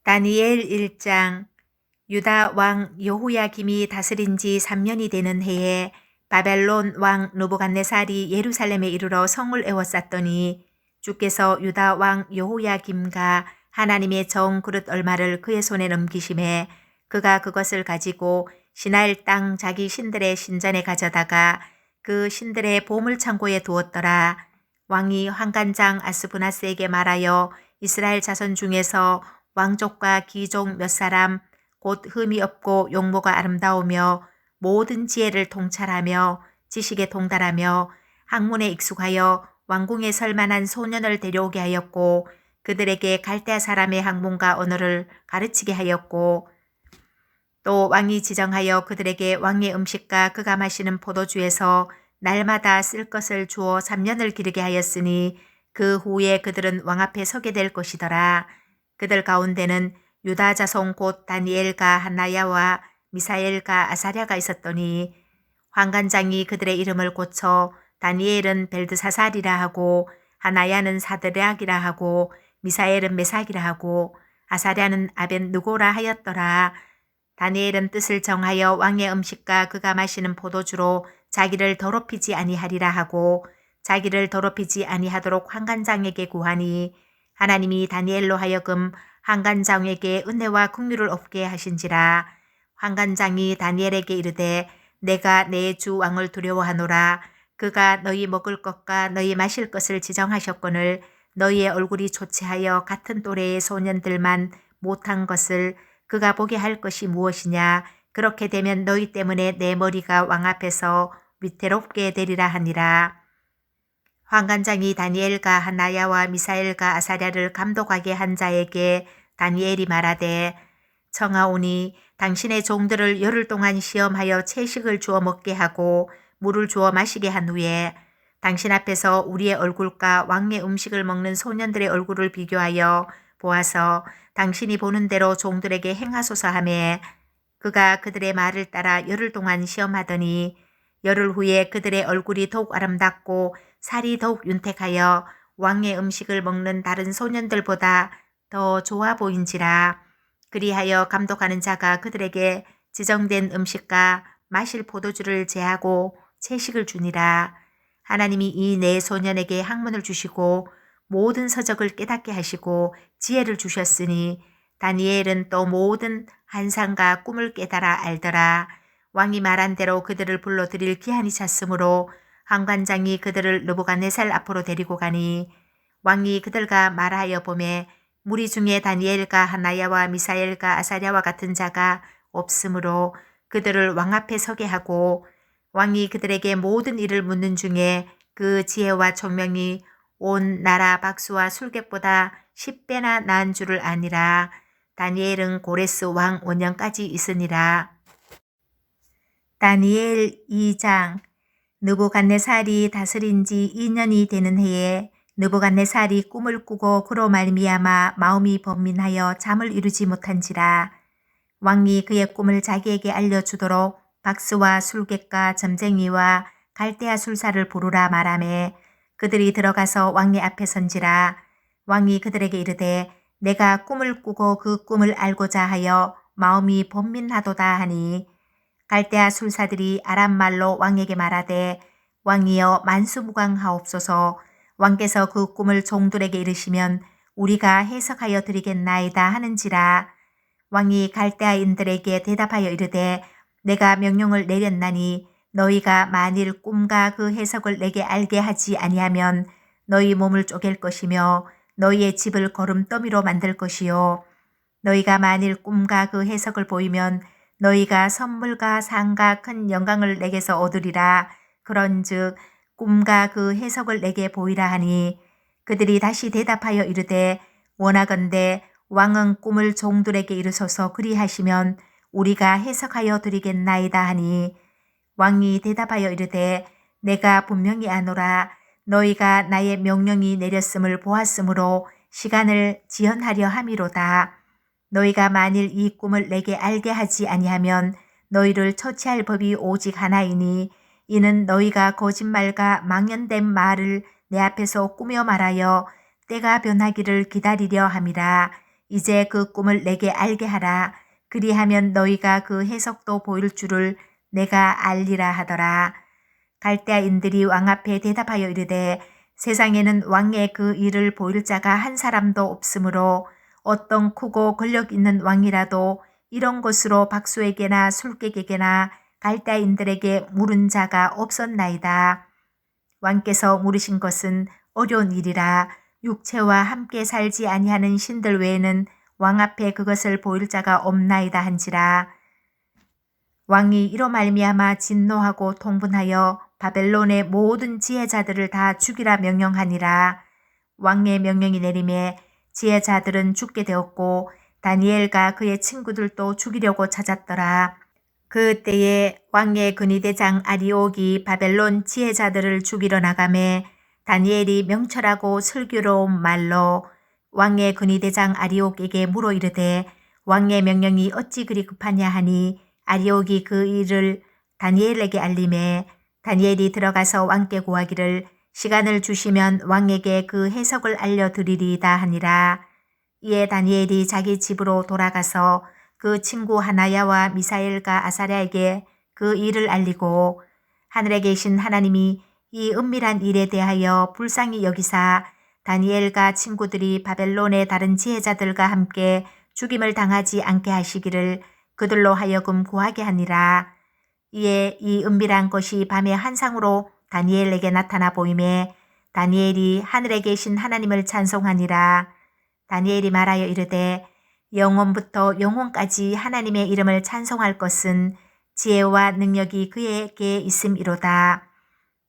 다니엘 1장. 유다 왕 여호야김이 다스린 지 3년이 되는 해에 바벨론 왕 느부갓네살이 예루살렘에 이르러 성을 에워쌌더니 주께서 유다 왕 여호야김과 하나님의 정 그릇 얼마를 그의 손에 넘기심에 그가 그것을 가지고 시나일 땅 자기 신들의 신전에 가져다가 그 신들의 보물 창고에 두었더라. 왕이 환관장 아스부나스에게 말하여 이스라엘 자손 중에서 왕족과 귀족 몇 사람 곧 흠이 없고 용모가 아름다우며 모든 지혜를 통찰하며 지식에 통달하며 학문에 익숙하여 왕궁에 설 만한 소년을 데려오게 하였고 그들에게 갈대아 사람의 학문과 언어를 가르치게 하였고 또 왕이 지정하여 그들에게 왕의 음식과 그가 마시는 포도주에서 날마다 쓸 것을 주어 3년을 기르게 하였으니 그 후에 그들은 왕 앞에 서게 될 것이더라. 그들 가운데는 유다 자손 곧 다니엘과 하나야와 미사엘과 아사랴가 있었더니 환관장이 그들의 이름을 고쳐 다니엘은 벨드사살이라 하고 하나야는 사드락이라 하고 미사엘은 메삭이라 하고 아사랴는 아벤느고라 하였더라. 다니엘은 뜻을 정하여 왕의 음식과 그가 마시는 포도주로 자기를 더럽히지 아니하리라 하고 자기를 더럽히지 아니하도록 환관장에게 구하니 하나님이 다니엘로 하여금 환관장에게 은혜와 긍휼을 얻게 하신지라. 환관장이 다니엘에게 이르되 내가 내 주 왕을 두려워하노라. 그가 너희 먹을 것과 너희 마실 것을 지정하셨거늘 너희의 얼굴이 좋지하여 같은 또래의 소년들만 못한 것을 그가 보게 할 것이 무엇이냐. 그렇게 되면 너희 때문에 내 머리가 왕 앞에서 위태롭게 되리라 하니라. 환관장이 다니엘과 하나야와 미사엘과 아사랴를 감독하게 한 자에게 다니엘이 말하되 청하오니 당신의 종들을 열흘 동안 시험하여 채식을 주어 먹게 하고 물을 주어 마시게 한 후에 당신 앞에서 우리의 얼굴과 왕의 음식을 먹는 소년들의 얼굴을 비교하여 보아서 당신이 보는 대로 종들에게 행하소서 하매 그가 그들의 말을 따라 열흘 동안 시험하더니 열흘 후에 그들의 얼굴이 더욱 아름답고 살이 더욱 윤택하여 왕의 음식을 먹는 다른 소년들보다 더 좋아 보인지라. 그리하여 감독하는 자가 그들에게 지정된 음식과 마실 포도주를 제하고 채식을 주니라. 하나님이 이 네 소년에게 학문을 주시고 모든 서적을 깨닫게 하시고 지혜를 주셨으니 다니엘은 또 모든 환상과 꿈을 깨달아 알더라. 왕이 말한 대로 그들을 불러 드릴 기한이 찼으므로 환관장이 그들을 느부갓네살 앞으로 데리고 가니 왕이 그들과 말하여 보매 무리 중에 다니엘과 하나야와 미사엘과 아사랴와 같은 자가 없으므로 그들을 왕 앞에 서게 하고 왕이 그들에게 모든 일을 묻는 중에 그 지혜와 총명이 온 나라 박수와 술객보다 10배나 나은 줄을 아니라. 다니엘은 고레스 왕 5년까지 있으니라. 다니엘 2장. 느부갓네살이 다스린 지 2년이 되는 해에 느부갓네살이 꿈을 꾸고 그로 말미암아 마음이 번민하여 잠을 이루지 못한지라. 왕이 그의 꿈을 자기에게 알려주도록 박스와 술객과 점쟁이와 갈대아 술사를 부르라 말하매 그들이 들어가서 왕의 앞에 선지라. 왕이 그들에게 이르되 내가 꿈을 꾸고 그 꿈을 알고자 하여 마음이 번민하도다 하니 갈대아 술사들이 아람말로 왕에게 말하되 왕이여 만수무강하옵소서. 왕께서 그 꿈을 종들에게 이르시면 우리가 해석하여 드리겠나이다 하는지라. 왕이 갈대아인들에게 대답하여 이르되 내가 명령을 내렸나니 너희가 만일 꿈과 그 해석을 내게 알게 하지 아니하면 너희 몸을 쪼갤 것이며 너희의 집을 거름더미로 만들 것이요. 너희가 만일 꿈과 그 해석을 보이면 너희가 선물과 상과 큰 영광을 내게서 얻으리라. 그런즉 꿈과 그 해석을 내게 보이라 하니 그들이 다시 대답하여 이르되 원하건대 왕은 꿈을 종들에게 이르소서. 그리하시면 우리가 해석하여 드리겠나이다 하니 왕이 대답하여 이르되 내가 분명히 아노라. 너희가 나의 명령이 내렸음을 보았으므로 시간을 지연하려 함이로다. 너희가 만일 이 꿈을 내게 알게 하지 아니하면 너희를 처치할 법이 오직 하나이니 이는 너희가 거짓말과 망연된 말을 내 앞에서 꾸며 말하여 때가 변하기를 기다리려 함이라. 이제 그 꿈을 내게 알게 하라. 그리하면 너희가 그 해석도 보일 줄을 내가 알리라 하더라. 갈대아인들이 왕 앞에 대답하여 이르되 세상에는 왕의 그 일을 보일 자가 한 사람도 없으므로 어떤 크고 권력 있는 왕이라도 이런 것으로 박수에게나 술객에게나 갈대아인들에게 물은 자가 없었나이다. 왕께서 물으신 것은 어려운 일이라 육체와 함께 살지 아니하는 신들 외에는 왕 앞에 그것을 보일 자가 없나이다 한지라. 왕이 이로 말미암아 진노하고 통분하여 바벨론의 모든 지혜자들을 다 죽이라 명령하니라. 왕의 명령이 내림에 지혜자들은 죽게 되었고 다니엘과 그의 친구들도 죽이려고 찾았더라. 그때에 왕의 근위대장 아리옥이 바벨론 지혜자들을 죽이러 나가매 다니엘이 명철하고 슬기로운 말로 왕의 근위대장 아리옥에게 물어 이르되 왕의 명령이 어찌 그리 급하냐 하니 아리옥이 그 일을 다니엘에게 알림해 다니엘이 들어가서 왕께 구하기를 시간을 주시면 왕에게 그 해석을 알려드리리이다 하니라. 이에 다니엘이 자기 집으로 돌아가서 그 친구 하나야와 미사엘과 아사랴에게 그 일을 알리고 하늘에 계신 하나님이 이 은밀한 일에 대하여 불쌍히 여기사 다니엘과 친구들이 바벨론의 다른 지혜자들과 함께 죽임을 당하지 않게 하시기를 그들로 하여금 구하게 하니라. 이에 이 은밀한 것이 밤의 환상으로 다니엘에게 나타나 보임에 다니엘이 하늘에 계신 하나님을 찬송하니라. 다니엘이 말하여 이르되 영원부터 영원까지 하나님의 이름을 찬송할 것은 지혜와 능력이 그에게 있음이로다.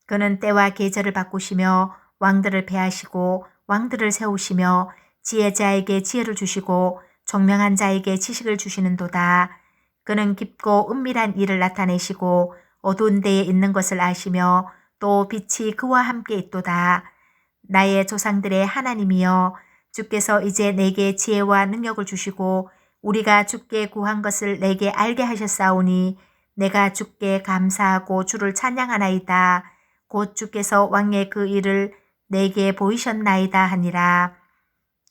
그는 때와 계절을 바꾸시며 왕들을 패하시고 왕들을 세우시며 지혜자에게 지혜를 주시고 총명한 자에게 지식을 주시는도다. 그는 깊고 은밀한 일을 나타내시고 어두운 데에 있는 것을 아시며 또 빛이 그와 함께 있도다. 나의 조상들의 하나님이여 주께서 이제 내게 지혜와 능력을 주시고 우리가 주께 구한 것을 내게 알게 하셨사오니 내가 주께 감사하고 주를 찬양하나이다. 곧 주께서 왕의 그 일을 내게 보이셨나이다 하니라.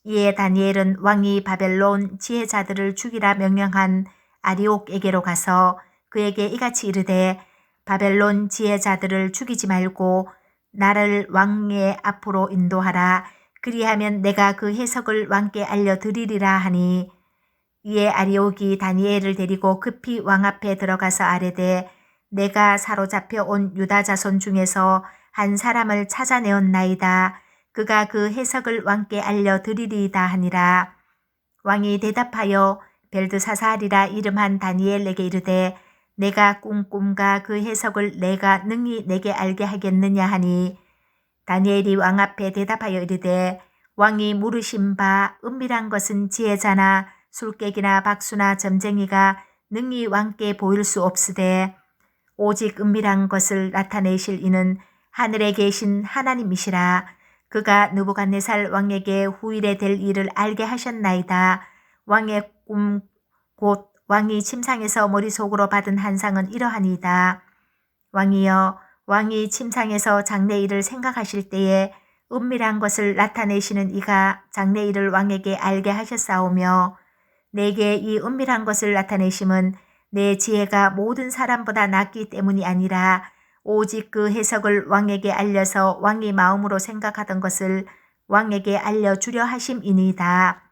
이에 다니엘은 왕이 바벨론 지혜자들을 죽이라 명령한 아리옥에게로 가서 그에게 이같이 이르되 바벨론 지혜자들을 죽이지 말고 나를 왕의 앞으로 인도하라. 그리하면 내가 그 해석을 왕께 알려드리리라 하니 이에 아리옥이 다니엘을 데리고 급히 왕 앞에 들어가서 아뢰되 내가 사로잡혀 온 유다 자손 중에서 한 사람을 찾아내었나이다. 그가 그 해석을 왕께 알려드리리이다 하니라. 왕이 대답하여 벨드사살이라 이름한 다니엘에게 이르되 내가 꿈과 그 해석을 내가 능히 내게 알게 하겠느냐 하니 다니엘이 왕 앞에 대답하여 이르되 왕이 물으신 바 은밀한 것은 지혜자나 술객이나 박수나 점쟁이가 능히 왕께 보일 수 없으되 오직 은밀한 것을 나타내실 이는 하늘에 계신 하나님이시라. 그가 느부갓네살 왕에게 후일에 될 일을 알게 하셨나이다. 왕의 꿈 곧 왕이 침상에서 머릿속으로 받은 한상은 이러하니이다. 왕이여 왕이 침상에서 장래일을 생각하실 때에 은밀한 것을 나타내시는 이가 장래일을 왕에게 알게 하셨사오며 내게 이 은밀한 것을 나타내심은 내 지혜가 모든 사람보다 낫기 때문이 아니라 오직 그 해석을 왕에게 알려서 왕이 마음으로 생각하던 것을 왕에게 알려주려 하심이니이다.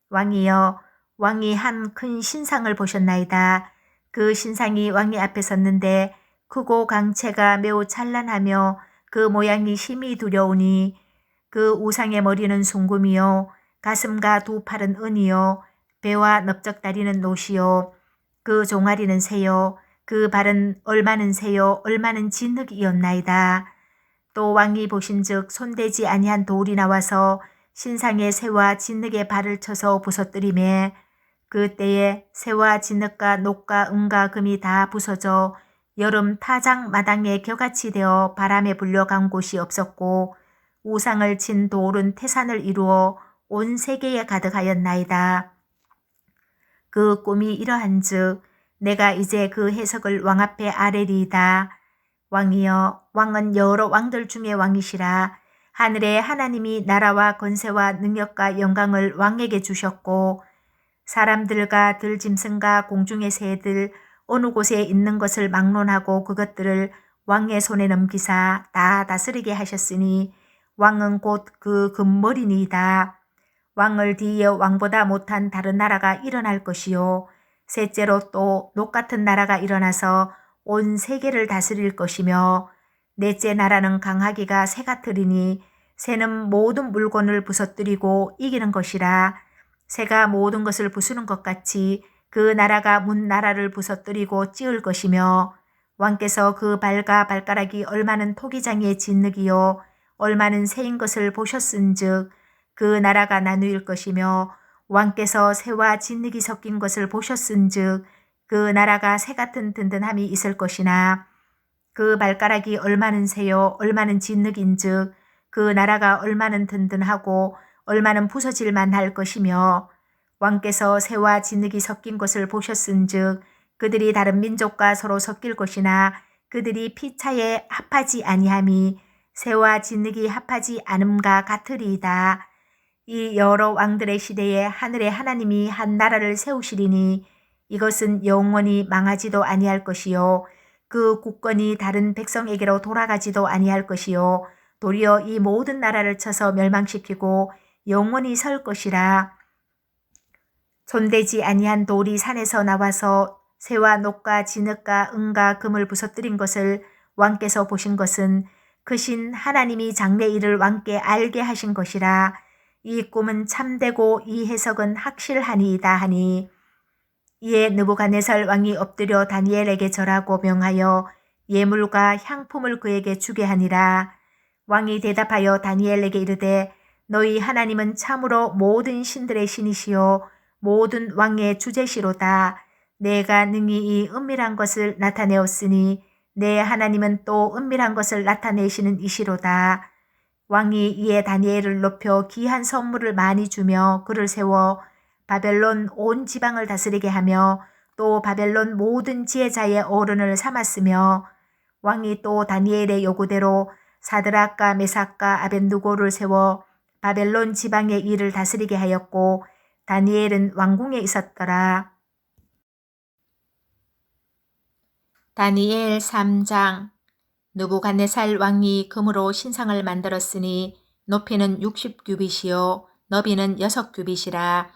왕이여 왕이 한 큰 신상을 보셨나이다. 그 신상이 왕의 앞에 섰는데 크고 강체가 매우 찬란하며 그 모양이 심히 두려우니 그 우상의 머리는 숭금이요 가슴과 두 팔은 은이요 배와 넓적다리는 노시요 그 종아리는 새요 그 발은 얼마는 새요 얼마는 진흙이었나이다. 또 왕이 보신즉 손대지 아니한 돌이 나와서 신상의 새와 진흙의 발을 쳐서 부서뜨리매 그때에 새와 진흙과 녹과 은과 금이 다 부서져 여름 타작 마당에 겨같이 되어 바람에 불려간 곳이 없었고 우상을 친 돌은 태산을 이루어 온 세계에 가득하였나이다. 그 꿈이 이러한즉 내가 이제 그 해석을 왕 앞에 아뢰리이다. 왕이여 왕은 여러 왕들 중에 왕이시라. 하늘의 하나님이 나라와 권세와 능력과 영광을 왕에게 주셨고 사람들과 들짐승과 공중의 새들 어느 곳에 있는 것을 막론하고 그것들을 왕의 손에 넘기사 다 다스리게 하셨으니 왕은 곧 그 금머리니이다. 왕을 뒤이어 왕보다 못한 다른 나라가 일어날 것이요 셋째로 또 녹 같은 나라가 일어나서 온 세계를 다스릴 것이며 넷째 나라는 강하기가 새 같으리니 새는 모든 물건을 부서뜨리고 이기는 것이라. 새가 모든 것을 부수는 것 같이 그 나라가 문 나라를 부서뜨리고 찌을 것이며 왕께서 그 발과 발가락이 얼마는 토기장의 진흙이요 얼마는 새인 것을 보셨은즉 그 나라가 나누일 것이며 왕께서 새와 진흙이 섞인 것을 보셨은즉 그 나라가 새 같은 든든함이 있을 것이나 그 발가락이 얼마는 새요 얼마는 진흙인즉 그 나라가 얼마는 든든하고 얼마는 부서질 만할 것이며 왕께서 새와 진흙이 섞인 것을 보셨은즉 그들이 다른 민족과 서로 섞일 것이나 그들이 피차에 합하지 아니함이 새와 진흙이 합하지 않음과 같으리이다. 이 여러 왕들의 시대에 하늘의 하나님이 한 나라를 세우시리니 이것은 영원히 망하지도 아니할 것이요 그 국권이 다른 백성에게로 돌아가지도 아니할 것이요 도리어 이 모든 나라를 쳐서 멸망시키고 영원히 설 것이라. 손대지 아니한 돌이 산에서 나와서 새와 녹과 진흙과 은과 금을 부서뜨린 것을 왕께서 보신 것은 크신 하나님이 장래 일을 왕께 알게 하신 것이라. 이 꿈은 참되고 이 해석은 확실하니이다 하니 이에 느부갓네살 왕이 엎드려 다니엘에게 절하고 명하여 예물과 향품을 그에게 주게 하니라. 왕이 대답하여 다니엘에게 이르되 너희 하나님은 참으로 모든 신들의 신이시요 모든 왕의 주제시로다. 내가 능히 이 은밀한 것을 나타내었으니 내 하나님은 또 은밀한 것을 나타내시는 이시로다. 왕이 이에 다니엘을 높여 귀한 선물을 많이 주며 그를 세워 바벨론 온 지방을 다스리게 하며 또 바벨론 모든 지혜자의 어른을 삼았으며 왕이 또 다니엘의 요구대로 사드락과 메삭과 아벳느고를 세워 바벨론 지방의 일을 다스리게 하였고 다니엘은 왕궁에 있었더라. 다니엘 3장. 느부갓네살 왕이 금으로 신상을 만들었으니 높이는 60규빗이요 너비는 6규빗이라.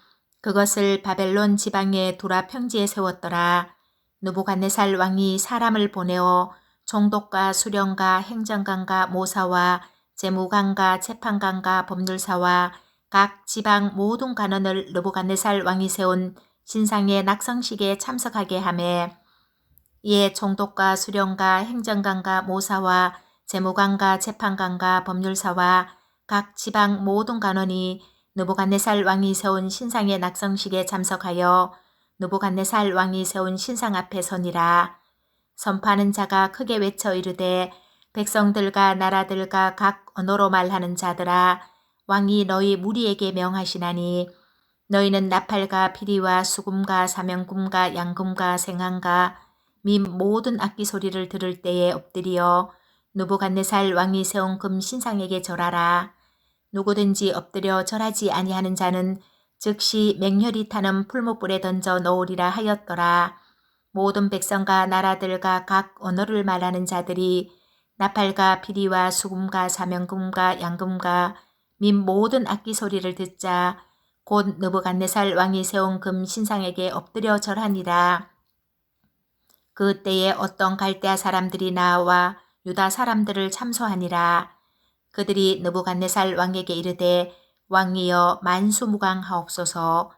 그것을 바벨론 지방의 두라 평지에 세웠더라. 느부갓네살 왕이 사람을 보내어 총독과 수령과 행정관과 모사와 재무관과 재판관과 법률사와 각 지방 모든 관원을 느부갓네살 왕이 세운 신상의 낙성식에 참석하게 하매 이에 총독과 수령과 행정관과 모사와 재무관과 재판관과 법률사와 각 지방 모든 관원이 느부갓네살 왕이 세운 신상의 낙성식에 참석하여 느부갓네살 왕이 세운 신상 앞에 서니라. 선포하는 자가 크게 외쳐 이르되 백성들과 나라들과 각 언어로 말하는 자들아 왕이 너희 무리에게 명하시나니 너희는 나팔과 피리와 수금과 사명금과 양금과 생황과 및 모든 악기 소리를 들을 때에 엎드려 느부갓네살 왕이 세운 금 신상에게 절하라. 누구든지 엎드려 절하지 아니하는 자는 즉시 맹렬히 타는 풀무불에 던져 넣으리라 하였더라. 모든 백성과 나라들과 각 언어를 말하는 자들이 나팔과 피리와 수금과 사명금과 양금과 및 모든 악기 소리를 듣자 곧 느부갓네살 왕이 세운 금 신상에게 엎드려 절하니라. 그때에 어떤 갈대아 사람들이 나와 유다 사람들을 참소하니라. 그들이 느부갓네살 왕에게 이르되 왕이여 만수무강하옵소서.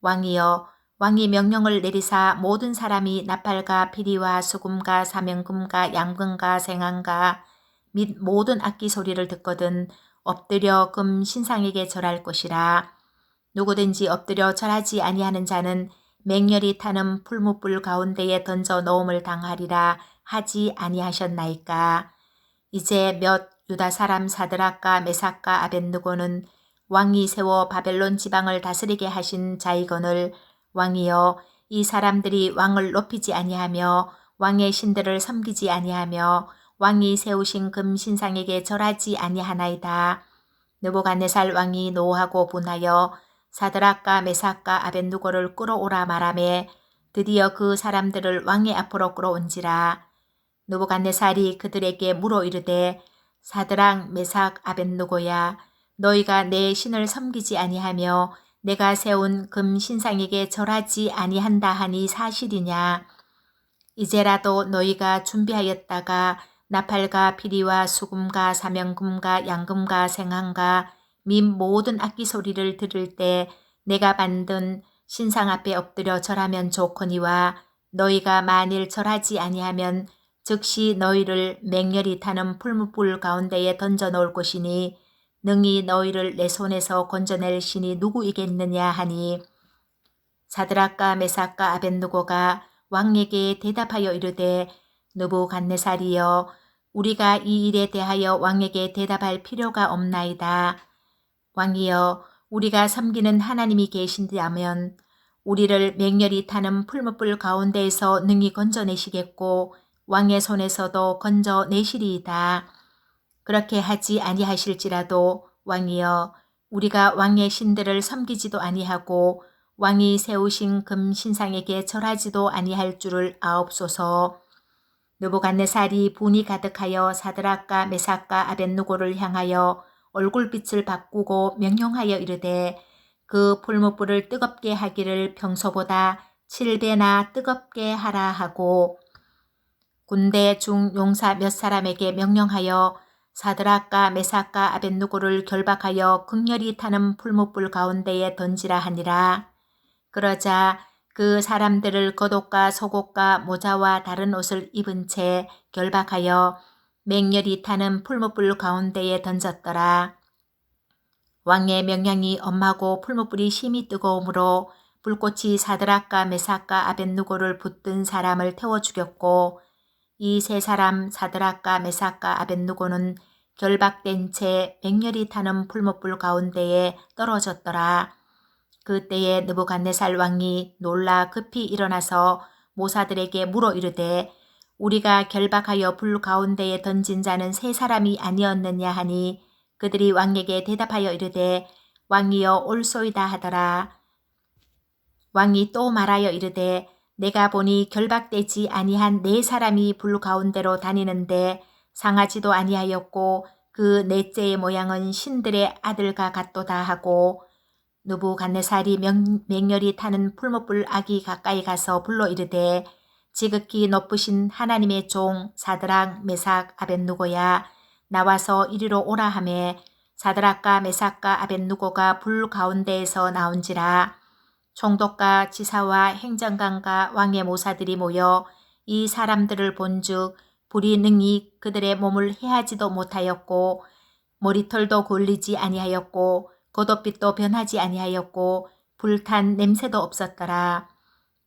왕이여 왕이 명령을 내리사 모든 사람이 나팔과 피리와 수금과 사명금과 양금과 생황과 및 모든 악기 소리를 듣거든 엎드려 금 신상에게 절할 것이라. 누구든지 엎드려 절하지 아니하는 자는 맹렬히 타는 풀무불 가운데에 던져 넣음을 당하리라 하지 아니하셨나이까. 이제 몇 유다 사람 사드락과 메삭과 아벳느고는 왕이 세워 바벨론 지방을 다스리게 하신 자이거늘 왕이여 이 사람들이 왕을 높이지 아니하며 왕의 신들을 섬기지 아니하며 왕이 세우신 금 신상에게 절하지 아니하나이다. 느부갓네살 왕이 노하고 분하여 사드락과 메삭과 아벳누고를 끌어오라 말하매 드디어 그 사람들을 왕의 앞으로 끌어온지라. 느부갓네살이 그들에게 물어 이르되 사드락 메삭 아벳누고야 너희가 내 신을 섬기지 아니하며 내가 세운 금 신상에게 절하지 아니한다 하니 사실이냐. 이제라도 너희가 준비하였다가 나팔과 피리와 수금과 사명금과 양금과 생황과 민 모든 악기 소리를 들을 때 내가 만든 신상 앞에 엎드려 절하면 좋거니와 너희가 만일 절하지 아니하면 즉시 너희를 맹렬히 타는 풀무불 가운데에 던져 놓을 것이니 능히 너희를 내 손에서 건져낼 신이 누구이겠느냐 하니 사드락과 메삭과 아벳누고가 왕에게 대답하여 이르되 느부갓네살이여 우리가 이 일에 대하여 왕에게 대답할 필요가 없나이다. 왕이여 우리가 섬기는 하나님이 계신다면 우리를 맹렬히 타는 풀무불 가운데에서 능히 건져내시겠고 왕의 손에서도 건져내시리이다. 그렇게 하지 아니하실지라도 왕이여 우리가 왕의 신들을 섬기지도 아니하고 왕이 세우신 금 신상에게 절하지도 아니할 줄을 아옵소서. 느부갓네살이 분이 가득하여 사드락과 메삭과 아벳누고를 향하여 얼굴빛을 바꾸고 명령하여 이르되 그 풀무불을 뜨겁게 하기를 평소보다 7배나 뜨겁게 하라 하고 군대 중 용사 몇 사람에게 명령하여 사드락과 메삭과 아벳누고를 결박하여 극렬히 타는 풀무불 가운데에 던지라 하니라. 그러자 그 사람들을 겉옷과 속옷과 모자와 다른 옷을 입은 채 결박하여 맹렬히 타는 풀무불 가운데에 던졌더라. 왕의 명령이 엄하고 풀무불이 심히 뜨거우므로 불꽃이 사드락과 메삭과 아벳누고를 붙든 사람을 태워 죽였고 이 세 사람 사드락과 메삭과 아벳누고는 결박된 채 맹렬히 타는 풀무불 가운데에 떨어졌더라. 그때에 느부갓네살 왕이 놀라 급히 일어나서 모사들에게 물어 이르되 우리가 결박하여 불 가운데에 던진 자는 세 사람이 아니었느냐 하니 그들이 왕에게 대답하여 이르되 왕이여 옳소이다 하더라. 왕이 또 말하여 이르되 내가 보니 결박되지 아니한 네 사람이 불 가운데로 다니는데 상하지도 아니하였고 그 넷째의 모양은 신들의 아들과 같도다 하고 느부갓네살이 맹렬히 타는 풀무불 아기 가까이 가서 불러 이르되 지극히 높으신 하나님의 종 사드락 메삭 아벳누고야 나와서 이리로 오라 하매 사드락과 메삭과 아벳누고가 불 가운데에서 나온지라. 총독과 지사와 행정관과 왕의 모사들이 모여 이 사람들을 본즉 불이 능히 그들의 몸을 해하지도 못하였고 머리털도 굴리지 아니하였고 겉옷빛도 변하지 아니하였고 불탄 냄새도 없었더라.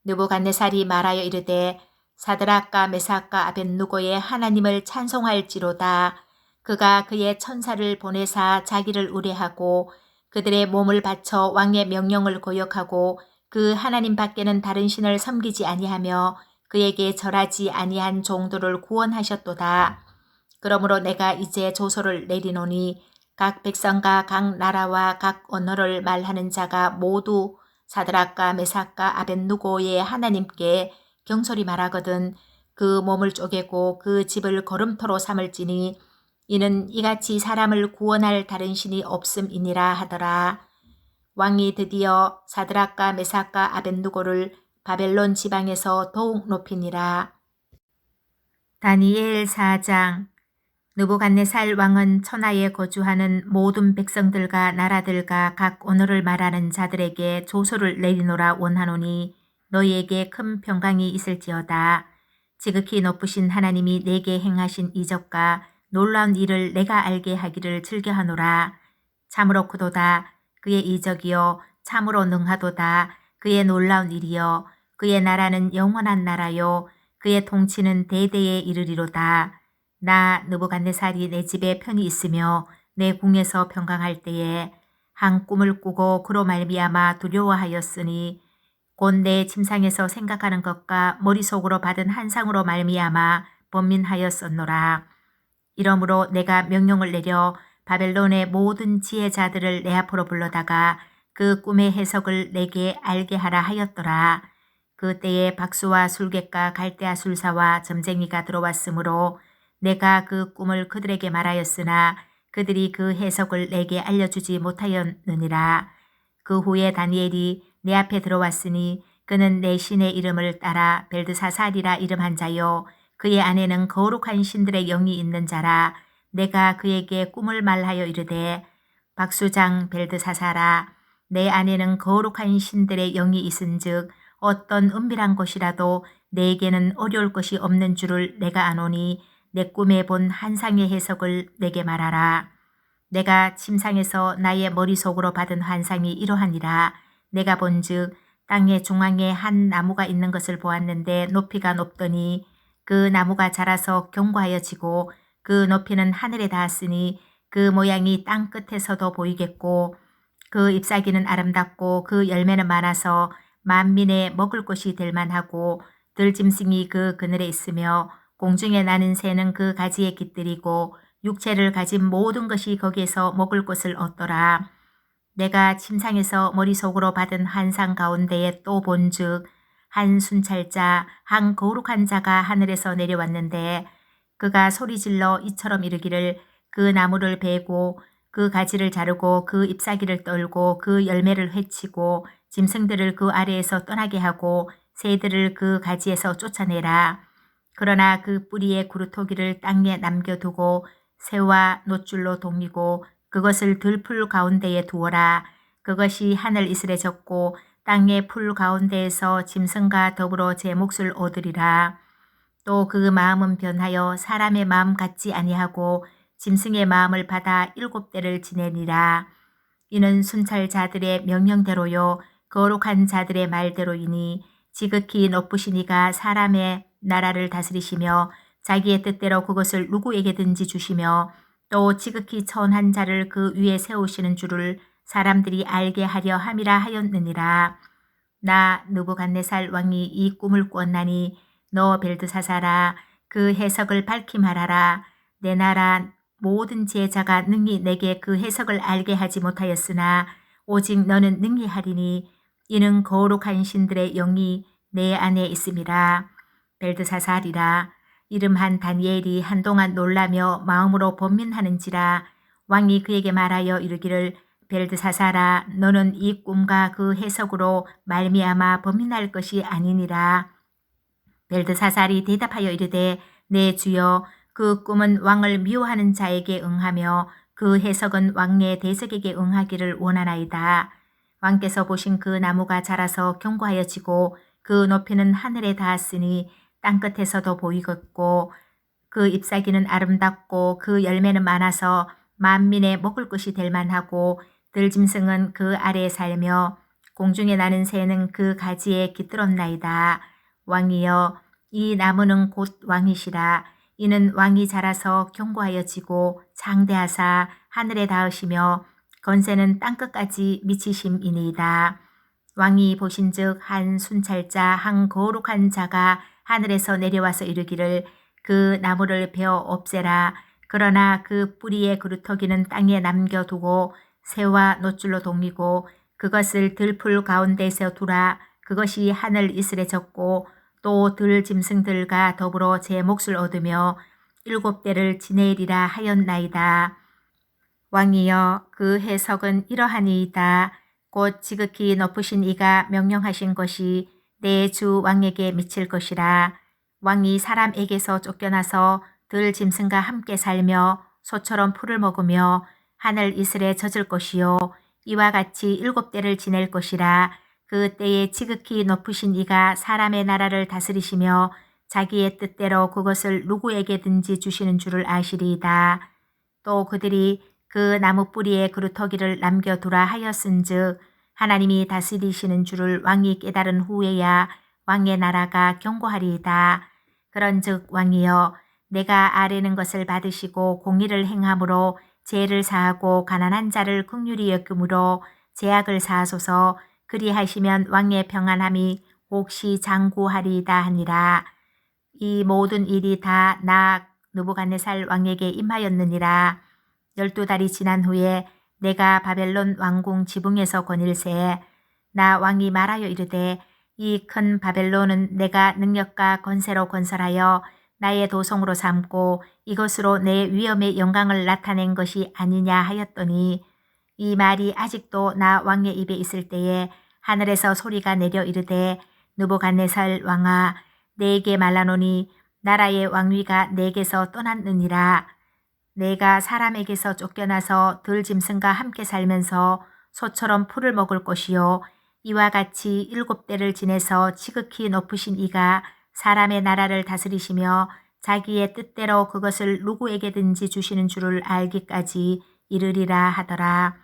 느부갓네살이 말하여 이르되 사드락과 메삭과 아벳누고의 하나님을 찬송할지로다. 그가 그의 천사를 보내사 자기를 의뢰하고 그들의 몸을 바쳐 왕의 명령을 거역하고 그 하나님 밖에는 다른 신을 섬기지 아니하며 그에게 절하지 아니한 종들을 구원하셨도다. 그러므로 내가 이제 조서를 내리노니 각 백성과 각 나라와 각 언어를 말하는 자가 모두 사드락과 메삭과 아벳누고의 하나님께 경솔히 말하거든 그 몸을 쪼개고 그 집을 거름토로 삼을지니 이는 이같이 사람을 구원할 다른 신이 없음이니라 하더라. 왕이 드디어 사드락과 메삭과 아벳누고를 바벨론 지방에서 더욱 높이니라. 다니엘 4장. 느부갓네살 왕은 천하에 거주하는 모든 백성들과 나라들과 각 언어를 말하는 자들에게 조서를 내리노라 원하노니 너희에게 큰 평강이 있을지어다. 지극히 높으신 하나님이 내게 행하신 이적과 놀라운 일을 내가 알게 하기를 즐겨하노라. 참으로 크도다. 그의 이적이요 참으로 능하도다. 그의 놀라운 일이요 그의 나라는 영원한 나라요 그의 통치는 대대에 이르리로다. 나 느부갓네살이 내 집에 편히 있으며 내 궁에서 평강할 때에 한 꿈을 꾸고 그로 말미암아 두려워하였으니 곧 내 침상에서 생각하는 것과 머릿속으로 받은 환상으로 말미암아 번민하였었노라. 이러므로 내가 명령을 내려 바벨론의 모든 지혜자들을 내 앞으로 불러다가 그 꿈의 해석을 내게 알게 하라 하였더라. 그때에 박수와 술객과 갈대아 술사와 점쟁이가 들어왔으므로 내가 그 꿈을 그들에게 말하였으나 그들이 그 해석을 내게 알려주지 못하였느니라. 그 후에 다니엘이 내 앞에 들어왔으니 그는 내 신의 이름을 따라 벨드사살이라 이름한 자요. 그의 안에는 거룩한 신들의 영이 있는 자라. 내가 그에게 꿈을 말하여 이르되 박수장 벨드사살아, 내 안에는 거룩한 신들의 영이 있은즉 어떤 은밀한 것이라도 내게는 어려울 것이 없는 줄을 내가 아노니 내 꿈에 본 환상의 해석을 내게 말하라. 내가 침상에서 나의 머릿속으로 받은 환상이 이러하니라. 내가 본즉 땅의 중앙에 한 나무가 있는 것을 보았는데 높이가 높더니 그 나무가 자라서 견고하여 지고 그 높이는 하늘에 닿았으니 그 모양이 땅 끝에서도 보이겠고 그 잎사귀는 아름답고 그 열매는 많아서 만민의 먹을 것이 될 만하고 들짐승이 그 그늘에 있으며 공중에 나는 새는 그 가지에 깃들이고 육체를 가진 모든 것이 거기에서 먹을 것을 얻더라. 내가 침상에서 머릿속으로 받은 환상 가운데에 또 본즉 한 순찰자 한 거룩한 자가 하늘에서 내려왔는데 그가 소리질러 이처럼 이르기를 그 나무를 베고 그 가지를 자르고 그 잎사귀를 떨고 그 열매를 해치고 짐승들을 그 아래에서 떠나게 하고 새들을 그 가지에서 쫓아내라. 그러나 그 뿌리의 구루토기를 땅에 남겨두고 새와 노줄로 동이고 그것을 들풀 가운데에 두어라. 그것이 하늘 이슬에 젖고 땅의 풀 가운데에서 짐승과 더불어 제 몫을 얻으리라. 또 그 마음은 변하여 사람의 마음 같지 아니하고 짐승의 마음을 받아 7대를 지내니라. 이는 순찰자들의 명령대로요 거룩한 자들의 말대로이니 지극히 높으신 이가 사람의 나라를 다스리시며 자기의 뜻대로 그것을 누구에게든지 주시며 또 지극히 선한 자를 그 위에 세우시는 줄을 사람들이 알게 하려 함이라 하였느니라. 나 느부갓네살 왕이 이 꿈을 꾸었나니 너 벨드사살아 그 해석을 밝히 말하라. 내 나라 모든 제자가 능히 내게 그 해석을 알게 하지 못하였으나 오직 너는 능히 하리니 이는 거룩한 신들의 영이 내 안에 있음이라. 벨드사살이라. 이름한 다니엘이 한동안 놀라며 마음으로 번민하는지라. 왕이 그에게 말하여 이르기를 벨드사살아 너는 이 꿈과 그 해석으로 말미암아 번민할 것이 아니니라. 벨드사살이 대답하여 이르되 내 주여 그 꿈은 왕을 미워하는 자에게 응하며 그 해석은 왕의 대적에게 응하기를 원하나이다. 왕께서 보신 그 나무가 자라서 견고하여지고 그 높이는 하늘에 닿았으니 땅끝에서도 보이겠고 그 잎사귀는 아름답고 그 열매는 많아서 만민의 먹을 것이 될 만하고 들짐승은 그 아래에 살며 공중에 나는 새는 그 가지에 깃들었나이다. 왕이여 이 나무는 곧 왕이시라. 이는 왕이 자라서 견고하여지고 장대하사 하늘에 닿으시며 건세는 땅끝까지 미치심이니이다. 왕이 보신즉 한 순찰자 한 거룩한 자가 하늘에서 내려와서 이르기를 그 나무를 베어 없애라. 그러나 그 뿌리의 그루터기는 땅에 남겨두고 새와 노줄로 동이고 그것을 들풀 가운데서 두라. 그것이 하늘 이슬에 젖고 또 들 짐승들과 더불어 제 몫을 얻으며 7대를 지내리라 하였나이다. 왕이여 그 해석은 이러하니이다. 곧 지극히 높으신 이가 명령하신 것이 내 주 왕에게 미칠 것이라. 왕이 사람에게서 쫓겨나서 들 짐승과 함께 살며 소처럼 풀을 먹으며 하늘 이슬에 젖을 것이요 이와 같이 7대를 지낼 것이라. 그 때에 지극히 높으신 이가 사람의 나라를 다스리시며 자기의 뜻대로 그것을 누구에게든지 주시는 줄을 아시리이다. 또 그들이 그 나무 뿌리에 그루터기를 남겨두라 하였은즉 하나님이 다스리시는 줄을 왕이 깨달은 후에야 왕의 나라가 견고하리이다. 그런즉 왕이여 내가 아뢰는 것을 받으시고 공의를 행함으로 죄를 사하고 가난한 자를 긍휼히 여김으로 죄악을 사하소서. 그리하시면 왕의 평안함이 혹시 장구하리이다 하니라. 이 모든 일이 다 나 느부갓네살 왕에게 임하였느니라. 12달이 지난 후에 내가 바벨론 왕궁 지붕에서 거닐새 나 왕이 말하여 이르되 이 큰 바벨론은 내가 능력과 권세로 건설하여 나의 도성으로 삼고 이것으로 내 위엄의 영광을 나타낸 것이 아니냐 하였더니 이 말이 아직도 나 왕의 입에 있을 때에 하늘에서 소리가 내려 이르되 느부갓네살 왕아 내게 말하노니 나라의 왕위가 내게서 떠났느니라. 내가 사람에게서 쫓겨나서 들짐승과 함께 살면서 소처럼 풀을 먹을 것이요 이와 같이 7대를 지내서 지극히 높으신 이가 사람의 나라를 다스리시며 자기의 뜻대로 그것을 누구에게든지 주시는 줄을 알기까지 이르리라 하더라.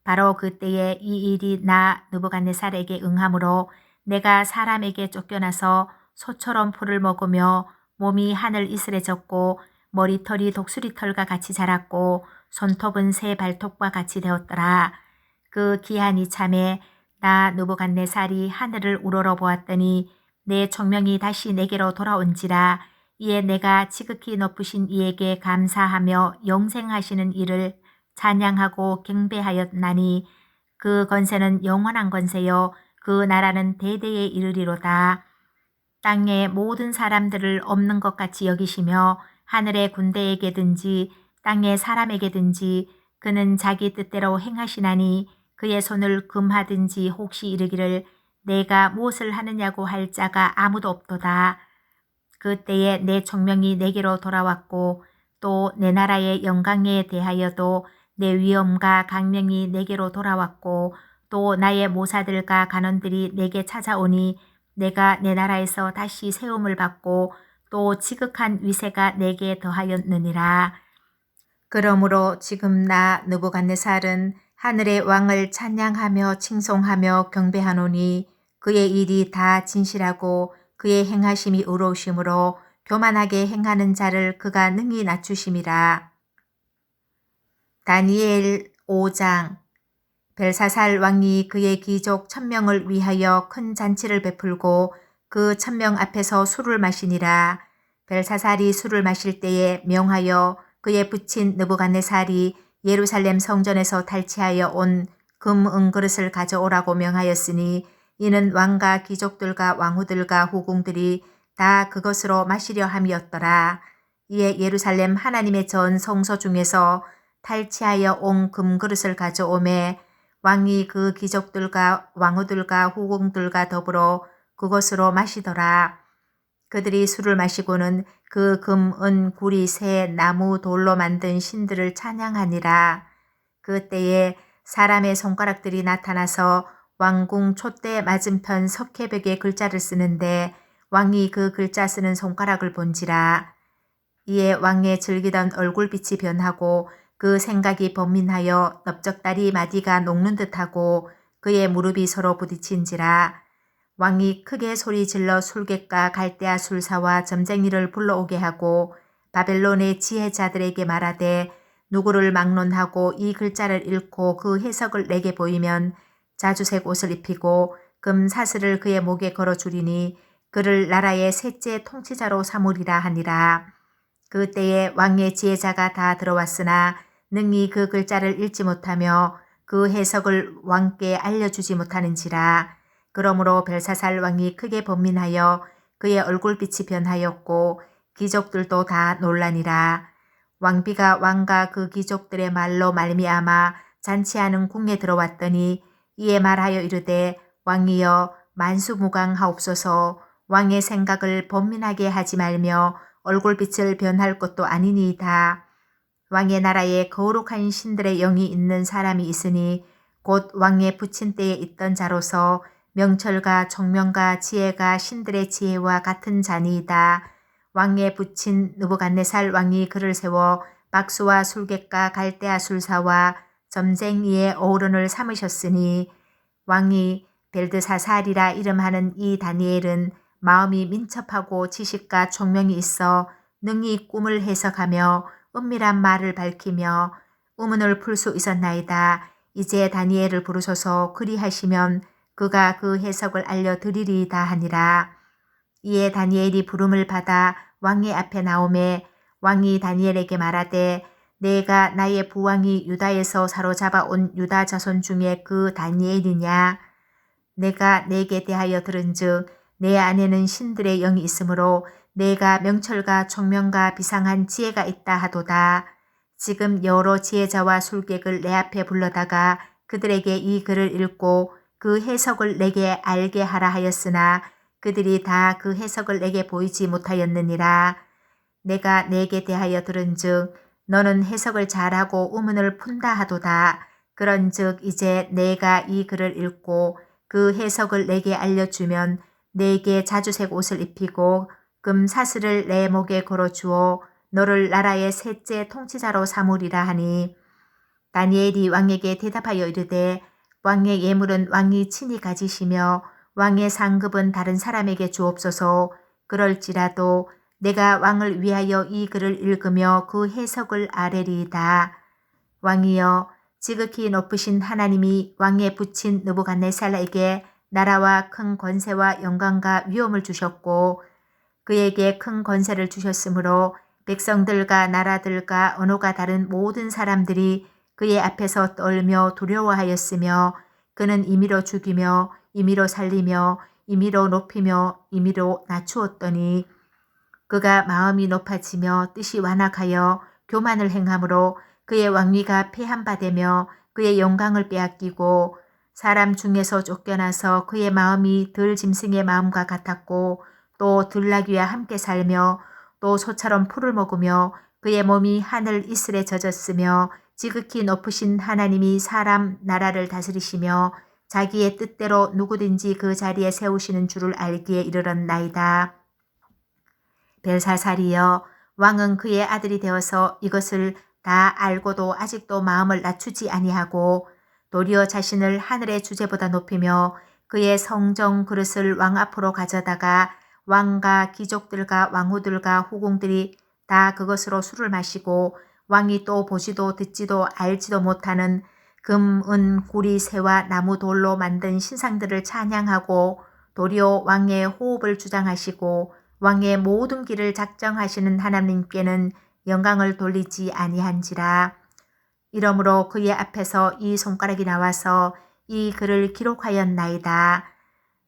바로 그때에 이 일이 나 느부갓네살에게 응하므로 내가 사람에게 쫓겨나서 소처럼 풀을 먹으며 몸이 하늘 이슬해졌고 머리털이 독수리털과 같이 자랐고 손톱은 새 발톱과 같이 되었더라. 그 기한 이참에 나 느부갓네살이 하늘을 우러러 보았더니 내 총명이 다시 내게로 돌아온지라. 이에 내가 지극히 높으신 이에게 감사하며 영생하시는 이를 찬양하고 경배하였나니 그 권세는 영원한 권세요 그 나라는 대대에 이르리로다. 땅의 모든 사람들을 없는 것 같이 여기시며 하늘의 군대에게든지 땅의 사람에게든지 그는 자기 뜻대로 행하시나니 그의 손을 금하든지 혹시 이르기를 내가 무엇을 하느냐고 할 자가 아무도 없도다. 그때에 내 총명이 내게로 돌아왔고 또 내 나라의 영광에 대하여도 내 위엄과 강명이 내게로 돌아왔고 또 나의 모사들과 간원들이 내게 찾아오니 내가 내 나라에서 다시 세움을 받고 또 지극한 위세가 내게 더하였느니라. 그러므로 지금 나 느부갓네살은 하늘의 왕을 찬양하며 칭송하며 경배하노니 그의 일이 다 진실하고 그의 행하심이 의로우심으로 교만하게 행하는 자를 그가 능히 낮추심이라. 다니엘 5장. 벨사살 왕이 그의 귀족 1000명을 위하여 큰 잔치를 베풀고 그 1000명 앞에서 술을 마시니라. 벨사살이 술을 마실 때에 명하여 그의 부친 느부갓네살이 예루살렘 성전에서 탈취하여 온 금 은그릇을 가져오라고 명하였으니 이는 왕과 귀족들과 왕후들과 후궁들이 다 그것으로 마시려 함이었더라. 이에 예루살렘 하나님의 전 성소 중에서 탈취하여 온 금그릇을 가져오매 왕이 그 귀족들과 왕후들과 후궁들과 더불어 그것으로 마시더라. 그들이 술을 마시고는 그 금, 은, 구리, 새, 나무, 돌로 만든 신들을 찬양하니라. 그때에 사람의 손가락들이 나타나서 왕궁 촛대 맞은편 석회벽에 글자를 쓰는데 왕이 그 글자 쓰는 손가락을 본지라. 이에 왕의 즐기던 얼굴빛이 변하고 그 생각이 번민하여 넓적다리 마디가 녹는 듯하고 그의 무릎이 서로 부딪힌지라. 왕이 크게 소리 질러 술객과 갈대아 술사와 점쟁이를 불러오게 하고 바벨론의 지혜자들에게 말하되 누구를 막론하고 이 글자를 읽고 그 해석을 내게 보이면 자주색 옷을 입히고 금 사슬을 그의 목에 걸어주리니 그를 나라의 셋째 통치자로 삼으리라 하니라. 그때에 왕의 지혜자가 다 들어왔으나 능히 그 글자를 읽지 못하며 그 해석을 왕께 알려주지 못하는지라. 그러므로 벨사살 왕이 크게 번민하여 그의 얼굴빛이 변하였고 귀족들도 다 놀라니라. 왕비가 왕과 그 귀족들의 말로 말미암아 잔치하는 궁에 들어왔더니 이에 말하여 이르되 왕이여 만수무강하옵소서. 왕의 생각을 번민하게 하지 말며 얼굴빛을 변할 것도 아니니이다. 왕의 나라에 거룩한 신들의 영이 있는 사람이 있으니 곧 왕의 부친 때에 있던 자로서 명철과 총명과 지혜가 신들의 지혜와 같은 자니이다. 왕의 부친 느부갓네살 왕이 그를 세워 박수와 술객과 갈대아 술사와 점쟁이의 어우른을 삼으셨으니 왕이 벨드사살이라 이름하는 이 다니엘은 마음이 민첩하고 지식과 총명이 있어 능히 꿈을 해석하며 은밀한 말을 밝히며 의문을 풀 수 있었나이다. 이제 다니엘을 부르소서. 그리하시면 그가 그 해석을 알려드리리이다 하니라. 이에 다니엘이 부름을 받아 왕의 앞에 나오매 왕이 다니엘에게 말하되 내가 나의 부왕이 유다에서 사로잡아 온 유다 자손 중에 그 다니엘이냐? 내가 내게 대하여 들은즉 내 안에는 신들의 영이 있으므로 내가 명철과 총명과 비상한 지혜가 있다 하도다. 지금 여러 지혜자와 술객을 내 앞에 불러다가 그들에게 이 글을 읽고 그 해석을 내게 알게 하라 하였으나 그들이 다 그 해석을 내게 보이지 못하였느니라. 내가 내게 대하여 들은즉 너는 해석을 잘하고 우문을 푼다 하도다. 그런즉 이제 내가 이 글을 읽고 그 해석을 내게 알려주면 내게 자주색 옷을 입히고 금 사슬을 내 목에 걸어주어 너를 나라의 셋째 통치자로 삼으리라 하니 다니엘이 왕에게 대답하여 이르되 왕의 예물은 왕이 친히 가지시며 왕의 상급은 다른 사람에게 주옵소서. 그럴지라도 내가 왕을 위하여 이 글을 읽으며 그 해석을 아뢰리이다. 왕이여 지극히 높으신 하나님이 왕에 붙인 느부갓네살에게 나라와 큰 권세와 영광과 위엄을 주셨고 그에게 큰 권세를 주셨으므로 백성들과 나라들과 언어가 다른 모든 사람들이 그의 앞에서 떨며 두려워하였으며 그는 임의로 죽이며 임의로 살리며 임의로 높이며 임의로 낮추었더니 그가 마음이 높아지며 뜻이 완악하여 교만을 행함으로 그의 왕위가 폐한바되며 그의 영광을 빼앗기고 사람 중에서 쫓겨나서 그의 마음이 들짐승의 마음과 같았고 또 들나귀와 함께 살며 또 소처럼 풀을 먹으며 그의 몸이 하늘 이슬에 젖었으며 지극히 높으신 하나님이 사람 나라를 다스리시며 자기의 뜻대로 누구든지 그 자리에 세우시는 줄을 알기에 이르렀나이다. 벨사살이여 왕은 그의 아들이 되어서 이것을 다 알고도 아직도 마음을 낮추지 아니하고 도리어 자신을 하늘의 주제보다 높이며 그의 성정 그릇을 왕 앞으로 가져다가 왕과 귀족들과 왕후들과 후궁들이 다 그것으로 술을 마시고 왕이 또 보지도 듣지도 알지도 못하는 금, 은, 구리, 새와 나무, 돌로 만든 신상들을 찬양하고 도리어 왕의 호흡을 주장하시고 왕의 모든 길을 작정하시는 하나님께는 영광을 돌리지 아니한지라. 이러므로 그의 앞에서 이 손가락이 나와서 이 글을 기록하였나이다.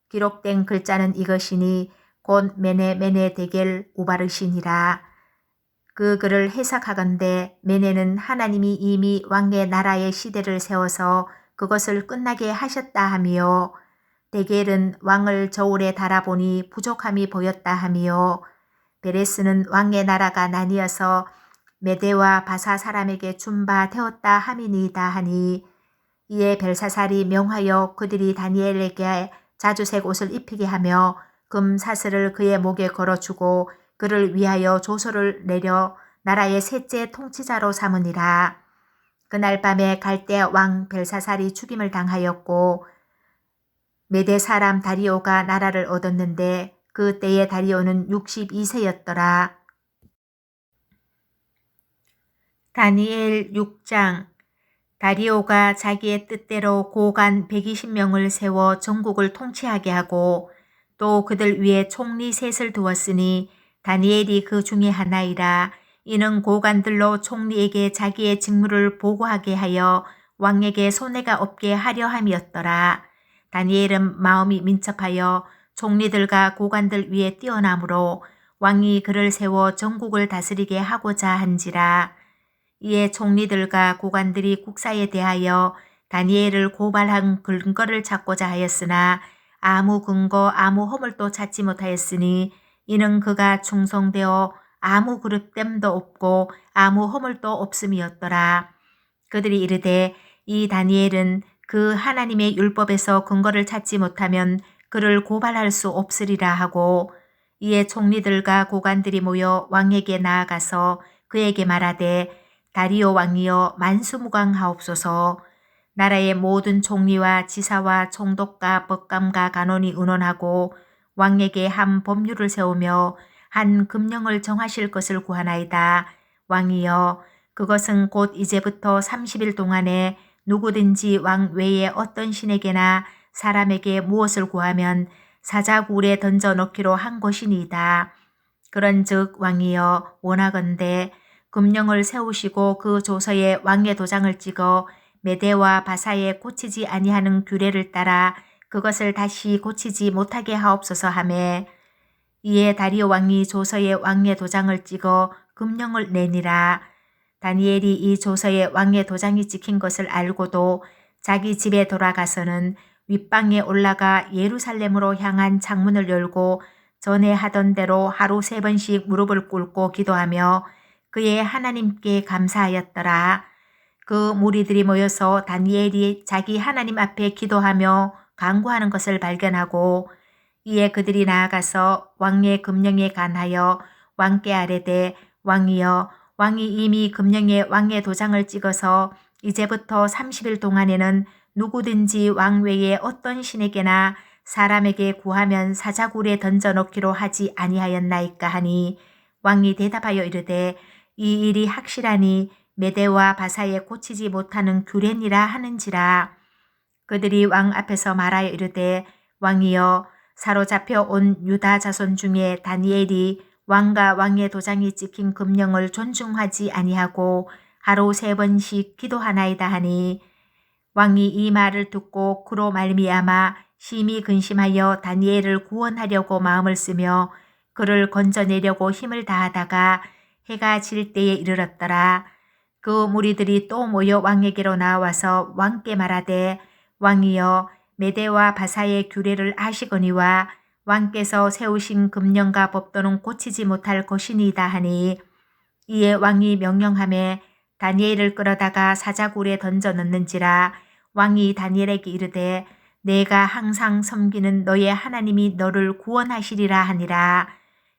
기록된 글자는 이것이니 곧 메네 데겔 우바르시니라. 그 글을 해석하건대 메네는 하나님이 이미 왕의 나라의 시대를 세워서 그것을 끝나게 하셨다 하며 데겔은 왕을 저울에 달아보니 부족함이 보였다 하며 베레스는 왕의 나라가 나뉘어서 메대와 바사 사람에게 준 바 되었다 함이니이다 하니 이에 벨사살이 명하여 그들이 다니엘에게 자주색 옷을 입히게 하며 금 사슬을 그의 목에 걸어주고 그를 위하여 조서를 내려 나라의 셋째 통치자로 삼으니라. 그날 밤에 갈대 왕 벨사살이 죽임을 당하였고 메대 사람 다리오가 나라를 얻었는데 그 때의 다리오는 62세였더라. 다니엘 6장. 다리오가 자기의 뜻대로 고관 120명을 세워 전국을 통치하게 하고 또 그들 위에 총리 셋을 두었으니 다니엘이 그 중에 하나이라. 이는 고관들로 총리에게 자기의 직무를 보고하게 하여 왕에게 손해가 없게 하려 함이었더라. 다니엘은 마음이 민첩하여 총리들과 고관들 위에 뛰어나므로 왕이 그를 세워 전국을 다스리게 하고자 한지라. 이에 총리들과 고관들이 국사에 대하여 다니엘을 고발한 근거를 찾고자 하였으나 아무 근거 아무 허물도 찾지 못하였으니 이는 그가 충성되어 아무 그릇됨도 없고 아무 허물도 없음이었더라. 그들이 이르되 이 다니엘은 그 하나님의 율법에서 근거를 찾지 못하면 그를 고발할 수 없으리라 하고 이에 총리들과 고관들이 모여 왕에게 나아가서 그에게 말하되 다리오 왕이여 만수무강하옵소서. 나라의 모든 총리와 지사와 총독과 법관과 간원이 의논하고 왕에게 한 법률을 세우며 한 금령을 정하실 것을 구하나이다. 왕이여 그것은 곧 이제부터 30일 동안에 누구든지 왕 외에 어떤 신에게나 사람에게 무엇을 구하면 사자굴에 던져 넣기로 한 것이니이다. 그런즉 왕이여 원하건대 금령을 세우시고 그 조서에 왕의 도장을 찍어 메대와 바사에 고치지 아니하는 규례를 따라 그것을 다시 고치지 못하게 하옵소서 하매 이에 다리오 왕이 조서에 왕의 도장을 찍어 금령을 내니라. 다니엘이 이 조서에 왕의 도장이 찍힌 것을 알고도 자기 집에 돌아가서는 윗방에 올라가 예루살렘으로 향한 창문을 열고 전에 하던 대로 하루 3번씩 무릎을 꿇고 기도하며 그의 하나님께 감사하였더라. 그 무리들이 모여서 다니엘이 자기 하나님 앞에 기도하며 간구하는 것을 발견하고 이에 그들이 나아가서 왕의 금령에 관하여 왕께 아뢰되 왕이여 왕이 이미 금령에 왕의 도장을 찍어서 이제부터 30일 동안에는 누구든지 왕 외에 어떤 신에게나 사람에게 구하면 사자굴에 던져놓기로 하지 아니하였나이까 하니 왕이 대답하여 이르되 이 일이 확실하니 메대와 바사에 고치지 못하는 규례니라 하는지라. 그들이 왕 앞에서 말하여 이르되 왕이여 사로잡혀 온 유다 자손 중에 다니엘이 왕과 왕의 도장이 찍힌 금령을 존중하지 아니하고 하루 3번씩 기도하나이다 하니 왕이 이 말을 듣고 그로 말미암아 심히 근심하여 다니엘을 구원하려고 마음을 쓰며 그를 건져내려고 힘을 다하다가 해가 질 때에 이르렀더라. 그 무리들이 또 모여 왕에게로 나와서 왕께 말하되 왕이여 메대와 바사의 규례를 아시거니와 왕께서 세우신 금령과 법도는 고치지 못할 것이니이다 하니 이에 왕이 명령하매 다니엘을 끌어다가 사자굴에 던져 넣는지라. 왕이 다니엘에게 이르되 내가 항상 섬기는 너의 하나님이 너를 구원하시리라 하니라.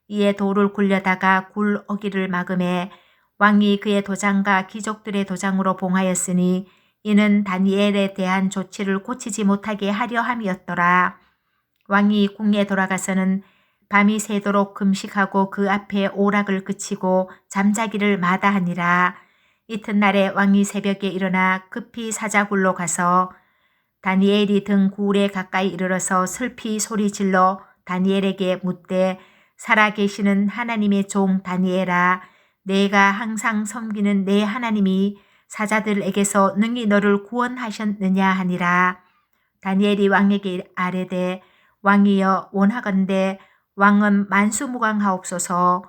이에 돌을 굴려다가 굴 어기를 막음에 왕이 그의 도장과 귀족들의 도장으로 봉하였으니 이는 다니엘에 대한 조치를 고치지 못하게 하려 함이었더라. 왕이 궁에 돌아가서는 밤이 새도록 금식하고 그 앞에 오락을 그치고 잠자기를 마다하니라. 이튿날에 왕이 새벽에 일어나 급히 사자굴로 가서 다니엘이 든 굴에 가까이 이르러서 슬피 소리질러 다니엘에게 묻되 살아계시는 하나님의 종 다니엘아 내가 항상 섬기는 내 하나님이 사자들에게서 능히 너를 구원하셨느냐 하니라. 다니엘이 왕에게 아뢰되 왕이여 원하건대 왕은 만수무강하옵소서.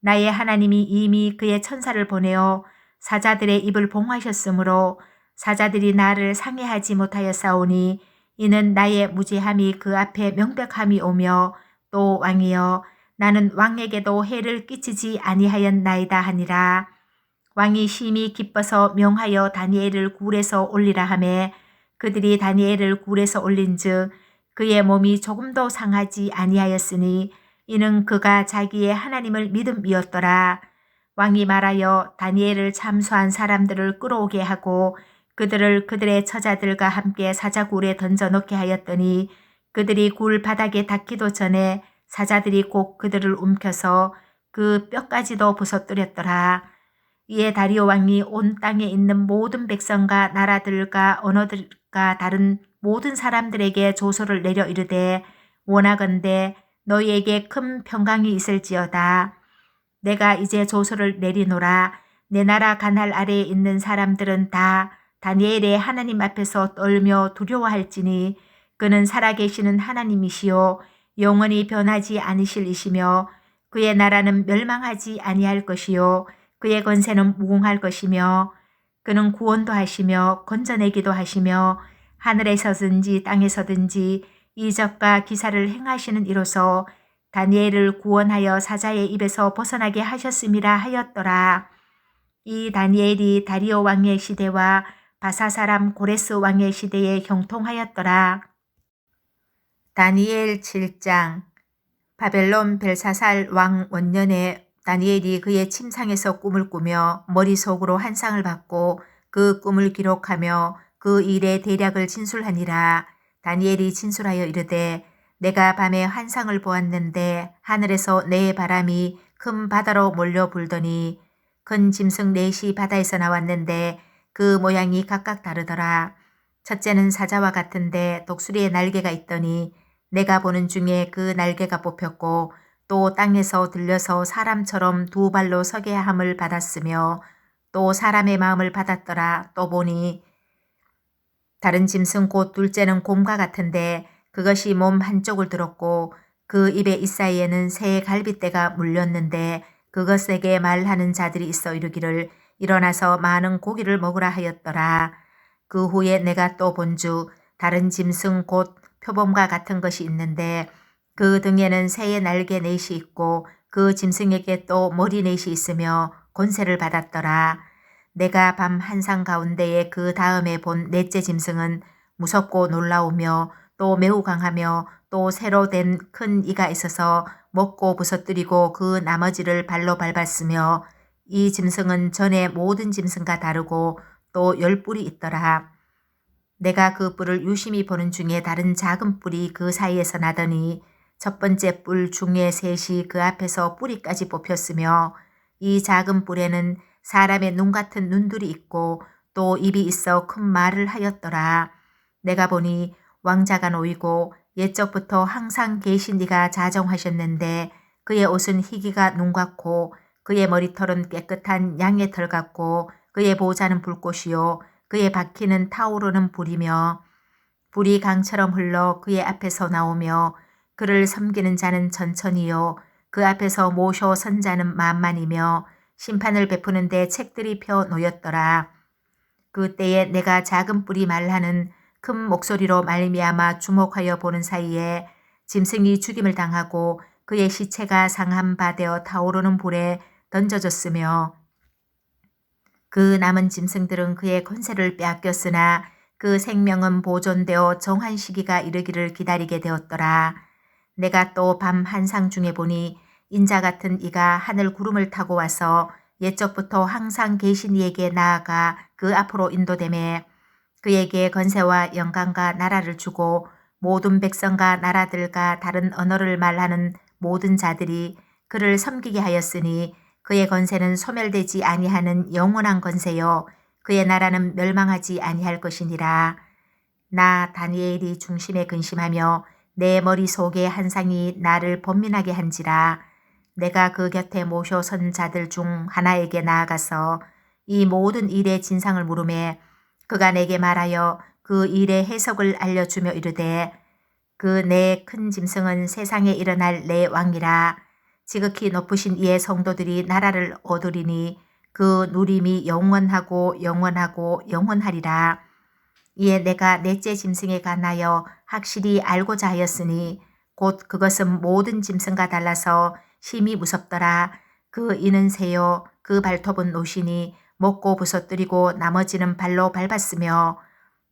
나의 하나님이 이미 그의 천사를 보내어 사자들의 입을 봉하셨으므로 사자들이 나를 상해하지 못하였사오니 이는 나의 무죄함이 그 앞에 명백함이 오며 또 왕이여 나는 왕에게도 해를 끼치지 아니하였나이다 하니라. 왕이 심히 기뻐서 명하여 다니엘을 굴에서 올리라 하매 그들이 다니엘을 굴에서 올린즉 그의 몸이 조금도 상하지 아니하였으니 이는 그가 자기의 하나님을 믿음이었더라. 왕이 말하여 다니엘을 참수한 사람들을 끌어오게 하고 그들을 그들의 처자들과 함께 사자굴에 던져놓게 하였더니 그들이 굴 바닥에 닿기도 전에 사자들이 곧 그들을 움켜서 그 뼈까지도 부서뜨렸더라. 이에 다리오 왕이 온 땅에 있는 모든 백성과 나라들과 언어들과 다른 모든 사람들에게 조서를 내려 이르되 원하건대 너희에게 큰 평강이 있을지어다. 내가 이제 조서를 내리노라. 내 나라 가날 아래에 있는 사람들은 다 다니엘의 하나님 앞에서 떨며 두려워할지니 그는 살아계시는 하나님이시요 영원히 변하지 않으실 이시며 그의 나라는 멸망하지 아니할 것이요 그의 권세는 무궁할 것이며 그는 구원도 하시며 건져내기도 하시며 하늘에서든지 땅에서든지 이적과 기사를 행하시는 이로서 다니엘을 구원하여 사자의 입에서 벗어나게 하셨음이라 하였더라. 이 다니엘이 다리오 왕의 시대와 바사 사람 고레스 왕의 시대에 형통하였더라. 다니엘 7장. 바벨론 벨사살 왕 원년에 다니엘이 그의 침상에서 꿈을 꾸며 머릿속으로 한 상을 받고 그 꿈을 기록하며 그 일의 대략을 진술하니라. 다니엘이 진술하여 이르되 내가 밤에 환상을 보았는데 하늘에서 내 바람이 큰 바다로 몰려 불더니 큰 짐승 넷이 바다에서 나왔는데 그 모양이 각각 다르더라. 첫째는 사자와 같은데 독수리의 날개가 있더니 내가 보는 중에 그 날개가 뽑혔고 또 땅에서 들려서 사람처럼 두 발로 서게 함을 받았으며 또 사람의 마음을 받았더라. 또 보니 다른 짐승 곧 둘째는 곰과 같은데 그것이 몸 한쪽을 들었고 그 입의 이사이에는 새 갈빗대가 물렸는데 그것에게 말하는 자들이 있어 이르기를 일어나서 많은 고기를 먹으라 하였더라. 그 후에 내가 또 본즉 다른 짐승 곧 표범과 같은 것이 있는데 그 등에는 새의 날개 넷이 있고 그 짐승에게 또 머리 넷이 있으며 권세를 받았더라. 내가 밤 한상 가운데에 그 다음에 본 넷째 짐승은 무섭고 놀라우며 또 매우 강하며 또 새로 된 큰 이가 있어서 먹고 부서뜨리고 그 나머지를 발로 밟았으며 이 짐승은 전에 모든 짐승과 다르고 또 10뿔이 있더라. 내가 그 뿔을 유심히 보는 중에 다른 작은 뿔이 그 사이에서 나더니 첫 번째 뿔 중에 셋이 그 앞에서 뿌리까지 뽑혔으며 이 작은 뿔에는 사람의 눈 같은 눈들이 있고 또 입이 있어 큰 말을 하였더라. 내가 보니 왕자가 놓이고 옛적부터 항상 계신 이가 자정하셨는데 그의 옷은 희기가 눈 같고 그의 머리털은 깨끗한 양의 털 같고 그의 보좌는 불꽃이요 그의 바퀴는 타오르는 불이며 불이 강처럼 흘러 그의 앞에서 나오며 그를 섬기는 자는 천천히요 그 앞에서 모셔 선 자는 만만이며 심판을 베푸는데 책들이 펴 놓였더라. 그때에 내가 작은 뿔이 말하는 큰 목소리로 말미암아 주목하여 보는 사이에 짐승이 죽임을 당하고 그의 시체가 상한 바 되어 타오르는 불에 던져졌으며 그 남은 짐승들은 그의 권세를 빼앗겼으나 그 생명은 보존되어 정한 시기가 이르기를 기다리게 되었더라. 내가 또 밤 한상 중에 보니 인자 같은 이가 하늘 구름을 타고 와서 옛적부터 항상 계신 이에게 나아가 그 앞으로 인도되매 그에게 권세와 영광과 나라를 주고 모든 백성과 나라들과 다른 언어를 말하는 모든 자들이 그를 섬기게 하였으니 그의 권세는 소멸되지 아니하는 영원한 권세요 그의 나라는 멸망하지 아니할 것이니라. 나 다니엘이 중심에 근심하며 내 머릿속에 한상이 나를 번민하게 한지라. 내가 그 곁에 모셔 선 자들 중 하나에게 나아가서 이 모든 일의 진상을 물으매 그가 내게 말하여 그 일의 해석을 알려주며 이르되 그 내 큰 짐승은 세상에 일어날 내 왕이라. 지극히 높으신 이의 성도들이 나라를 얻으리니 그 누림이 영원하고 영원하고 영원하리라. 이에 내가 넷째 짐승에 관하여 확실히 알고자 하였으니 곧 그것은 모든 짐승과 달라서 심히 무섭더라. 그 이는 새요 그 발톱은 노시니 먹고 부서뜨리고 나머지는 발로 밟았으며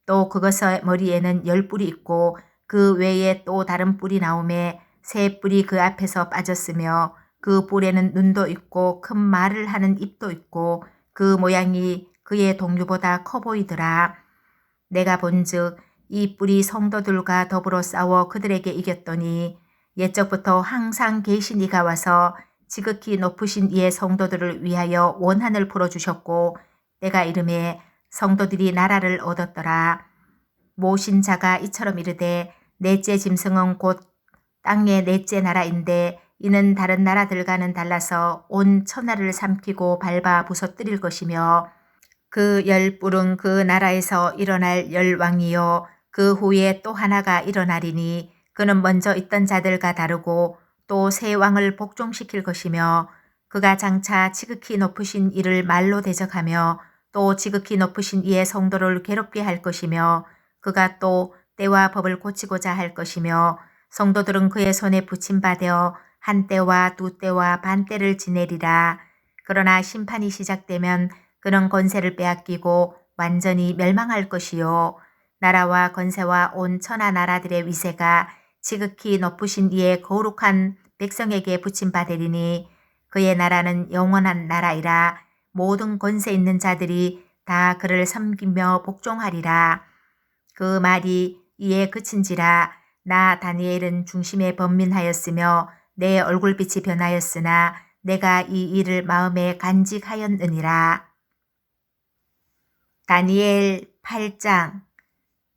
또 그것의 머리에는 10뿔이 있고 그 외에 또 다른 뿔이 나오매 새 뿔이 그 앞에서 빠졌으며 그 뿔에는 눈도 있고 큰 말을 하는 입도 있고 그 모양이 그의 동류보다 커 보이더라. 내가 본즉 이 뿔이 성도들과 더불어 싸워 그들에게 이겼더니 옛적부터 항상 계신 이가 와서 지극히 높으신 이의 성도들을 위하여 원한을 풀어주셨고 내가 이름에 성도들이 나라를 얻었더라. 모신 자가 이처럼 이르되 넷째 짐승은 곧 땅의 넷째 나라인데 이는 다른 나라들과는 달라서 온 천하를 삼키고 밟아 부서뜨릴 것이며 그 10뿔은 그 나라에서 일어날 10왕이요 그 후에 또 하나가 일어나리니 그는 먼저 있던 자들과 다르고 또 새 왕을 복종시킬 것이며 그가 장차 지극히 높으신 이를 말로 대적하며 또 지극히 높으신 이의 성도를 괴롭게 할 것이며 그가 또 때와 법을 고치고자 할 것이며 성도들은 그의 손에 붙임받아 한 때와 두 때와 반 때를 지내리라. 그러나 심판이 시작되면 그는 권세를 빼앗기고 완전히 멸망할 것이요 나라와 권세와 온 천하 나라들의 위세가 지극히 높으신 이의 거룩한 백성에게 붙임받으리니 그의 나라는 영원한 나라이라. 모든 권세 있는 자들이 다 그를 섬기며 복종하리라. 그 말이 이에 그친지라. 나 다니엘은 중심에 번민하였으며 내 얼굴빛이 변하였으나 내가 이 일을 마음에 간직하였느니라. 다니엘 8장.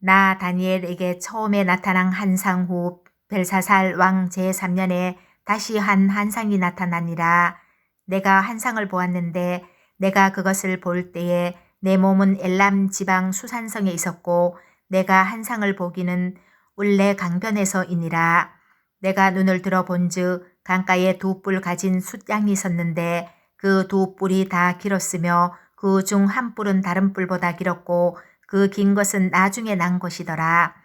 나 다니엘에게 처음에 나타난 한상 후 벨사살 왕 제3년에 다시 한 환상이 나타나니라. 내가 환상을 보았는데 내가 그것을 볼 때에 내 몸은 엘람 지방 수산성에 있었고 내가 환상을 보기는 울레 강변에서이니라. 내가 눈을 들어 본즉 강가에 두 뿔 가진 숫양이 섰는데 그 두 뿔이 다 길었으며 그 중 한 뿔은 다른 뿔보다 길었고 그 긴 것은 나중에 난 것이더라.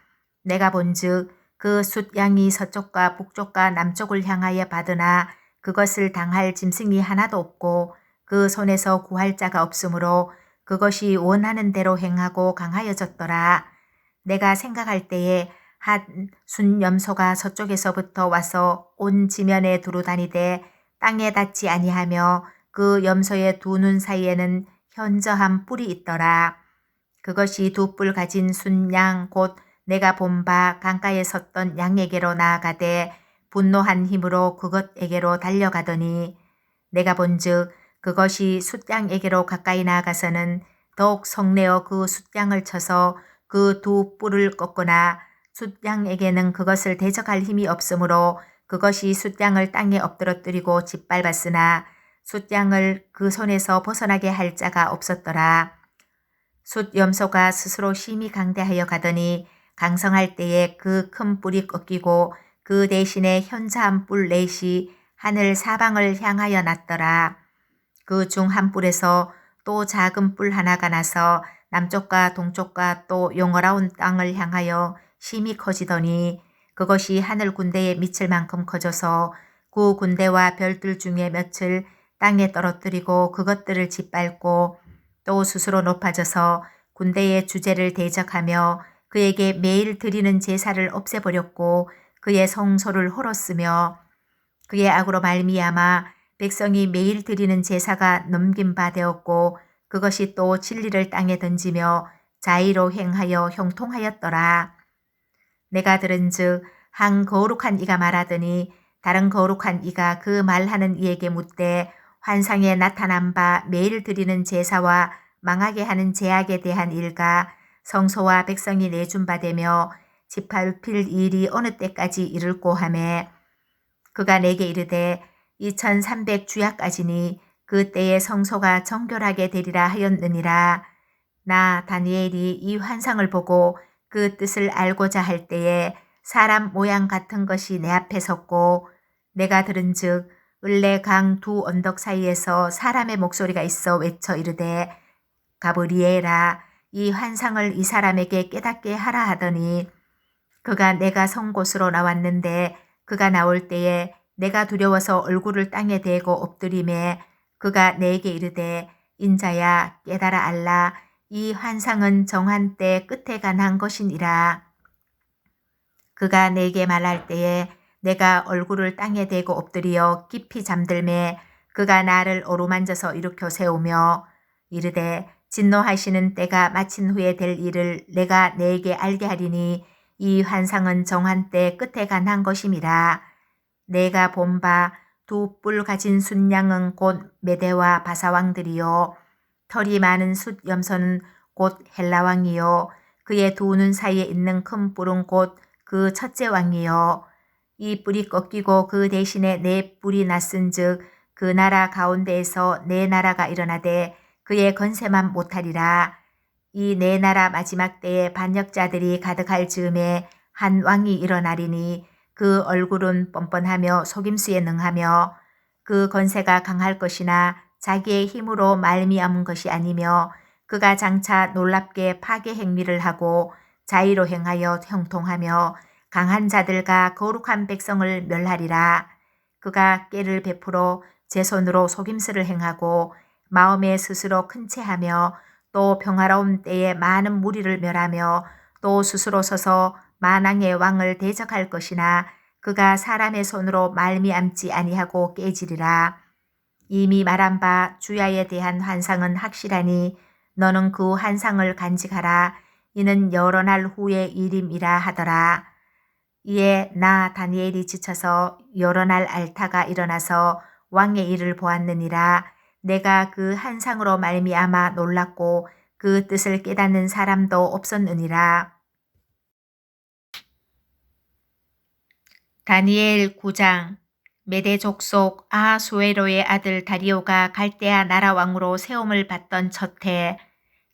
내가 본즉 그 숫양이 서쪽과 북쪽과 남쪽을 향하여 받으나 그것을 당할 짐승이 하나도 없고 그 손에서 구할 자가 없으므로 그것이 원하는 대로 행하고 강하여졌더라. 내가 생각할 때에 한 순염소가 서쪽에서부터 와서 온 지면에 두루다니되 땅에 닿지 아니하며 그 염소의 두 눈 사이에는 현저한 뿔이 있더라. 그것이 두 뿔 가진 순양 곧 내가 본 바 강가에 섰던 양에게로 나아가되 분노한 힘으로 그것에게로 달려가더니 내가 본즉 그것이 숫양에게로 가까이 나아가서는 더욱 성내어 그 숫양을 쳐서 그 두 뿔을 꺾거나 숫양에게는 그것을 대적할 힘이 없으므로 그것이 숫양을 땅에 엎드러뜨리고 짓밟았으나 숫양을 그 손에서 벗어나게 할 자가 없었더라. 숫염소가 스스로 심히 강대하여 가더니 강성할 때에 그 큰 뿔이 꺾이고 그 대신에 현저한 뿔 넷이 하늘 사방을 향하여 났더라. 그 중 한 뿔에서 또 작은 뿔 하나가 나서 남쪽과 동쪽과 또 용어라운 땅을 향하여 심히 커지더니 그것이 하늘 군대에 미칠 만큼 커져서 그 군대와 별들 중에 몇을 땅에 떨어뜨리고 그것들을 짓밟고 또 스스로 높아져서 군대의 주제를 대적하며 그에게 매일 드리는 제사를 없애버렸고 그의 성소를 헐었으며 그의 악으로 말미암아 백성이 매일 드리는 제사가 넘긴 바 되었고 그것이 또 진리를 땅에 던지며 자의로 행하여 형통하였더라. 내가 들은즉 한 거룩한 이가 말하더니 다른 거룩한 이가 그 말하는 이에게 묻되 환상에 나타난 바 매일 드리는 제사와 망하게 하는 제약에 대한 일과 성소와 백성이 내준 바 되며 짓밟힐 일이 어느 때까지 이를꼬 하매 그가 내게 이르되 2300 주야까지니 그때에 성소가 정결하게 되리라 하였느니라. 나 다니엘이 이 환상을 보고 그 뜻을 알고자 할 때에 사람 모양 같은 것이 내 앞에 섰고 내가 들은즉 을레 강 두 언덕 사이에서 사람의 목소리가 있어 외쳐 이르되 가브리엘아 이 환상을 이 사람에게 깨닫게 하라 하더니 그가 내가 선 곳으로 나왔는데 그가 나올 때에 내가 두려워서 얼굴을 땅에 대고 엎드리매 그가 내게 이르되 인자야 깨달아 알라 이 환상은 정한 때 끝에 관한 것이니라. 그가 내게 말할 때에 내가 얼굴을 땅에 대고 엎드려 깊이 잠들매 그가 나를 어루만져서 일으켜 세우며 이르되 진노하시는 때가 마친 후에 될 일을 내가 내게 알게 하리니 이 환상은 정한 때 끝에 관한 것임이라. 내가 본 바 두 뿔 가진 순양은 곧 메대와 바사왕들이요 털이 많은 숫염소는 곧 헬라왕이요 그의 두 눈 사이에 있는 큰 뿔은 곧 그 첫째 왕이요 이 뿔이 꺾이고 그 대신에 네 뿔이 났은즉 그 나라 가운데에서 네 나라가 일어나되 그의 건세만 못하리라. 이 네 나라 마지막 때에 반역자들이 가득할 즈음에 한 왕이 일어나리니 그 얼굴은 뻔뻔하며 속임수에 능하며 그 건세가 강할 것이나 자기의 힘으로 말미암은 것이 아니며 그가 장차 놀랍게 파괴 행위를 하고 자의로 행하여 형통하며 강한 자들과 거룩한 백성을 멸하리라. 그가 깨를 베풀어 제 손으로 속임수를 행하고 마음에 스스로 큰 채하며 또 평화로운 때에 많은 무리를 멸하며 또 스스로 서서 만왕의 왕을 대적할 것이나 그가 사람의 손으로 말미암지 아니하고 깨지리라. 이미 말한 바 주야에 대한 환상은 확실하니 너는 그 환상을 간직하라. 이는 여러 날 후의 일임이라 하더라. 이에 나 다니엘이 지쳐서 여러 날 앓다가 일어나서 왕의 일을 보았느니라. 내가 그 환상으로 말미암아 놀랐고 그 뜻을 깨닫는 사람도 없었느니라. 다니엘 9장. 메대 족속 아하수에로의 아들 다리오가 갈대아 나라 왕으로 세움을 받던 첫해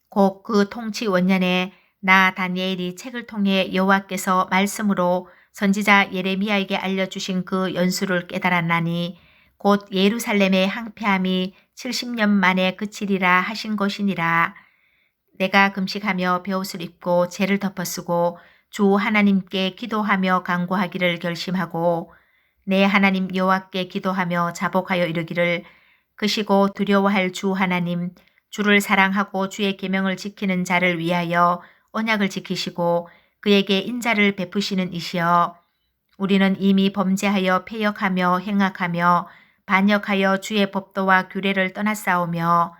곧 그 통치 원년에 나 다니엘이 책을 통해 여호와께서 말씀으로 선지자 예레미야에게 알려주신 그 연수를 깨달았나니 곧 예루살렘의 항폐함이 70년 만에 그치리라 하신 것이니라. 내가 금식하며 베옷을 입고 죄를 덮어쓰고 주 하나님께 기도하며 간구하기를 결심하고 내 하나님 여호와께 기도하며 자복하여 이르기를 크시고 두려워할 주 하나님 주를 사랑하고 주의 계명을 지키는 자를 위하여 언약을 지키시고 그에게 인자를 베푸시는 이시여 우리는 이미 범죄하여 패역하며 행악하며 반역하여 주의 법도와 규례를 떠났사오며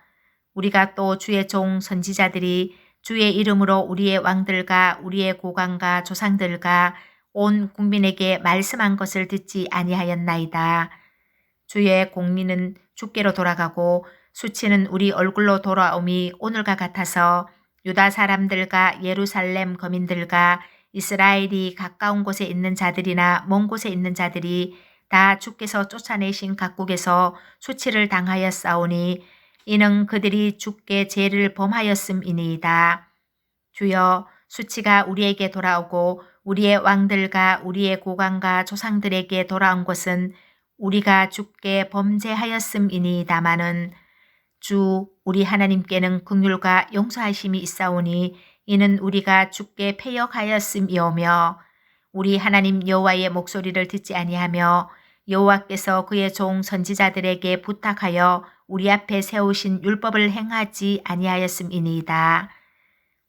우리가 또 주의 종 선지자들이 주의 이름으로 우리의 왕들과 우리의 고관과 조상들과 온 국민에게 말씀한 것을 듣지 아니하였나이다. 주의 공리는 주께로 돌아가고 수치는 우리 얼굴로 돌아옴이 오늘과 같아서 유다 사람들과 예루살렘 거민들과 이스라엘이 가까운 곳에 있는 자들이나 먼 곳에 있는 자들이 다 주께서 쫓아내신 각국에서 수치를 당하였사오니 이는 그들이 주께 죄를 범하였음이니이다. 주여 수치가 우리에게 돌아오고 우리의 왕들과 우리의 고관과 조상들에게 돌아온 것은 우리가 주께 범죄하였음이니이다마는 주 우리 하나님께는 긍휼과 용서하심이 있사오니 이는 우리가 주께 패역하였음이오며 우리 하나님 여호와의 목소리를 듣지 아니하며 여호와께서 그의 종 선지자들에게 부탁하여 우리 앞에 세우신 율법을 행하지 아니하였음이니이다.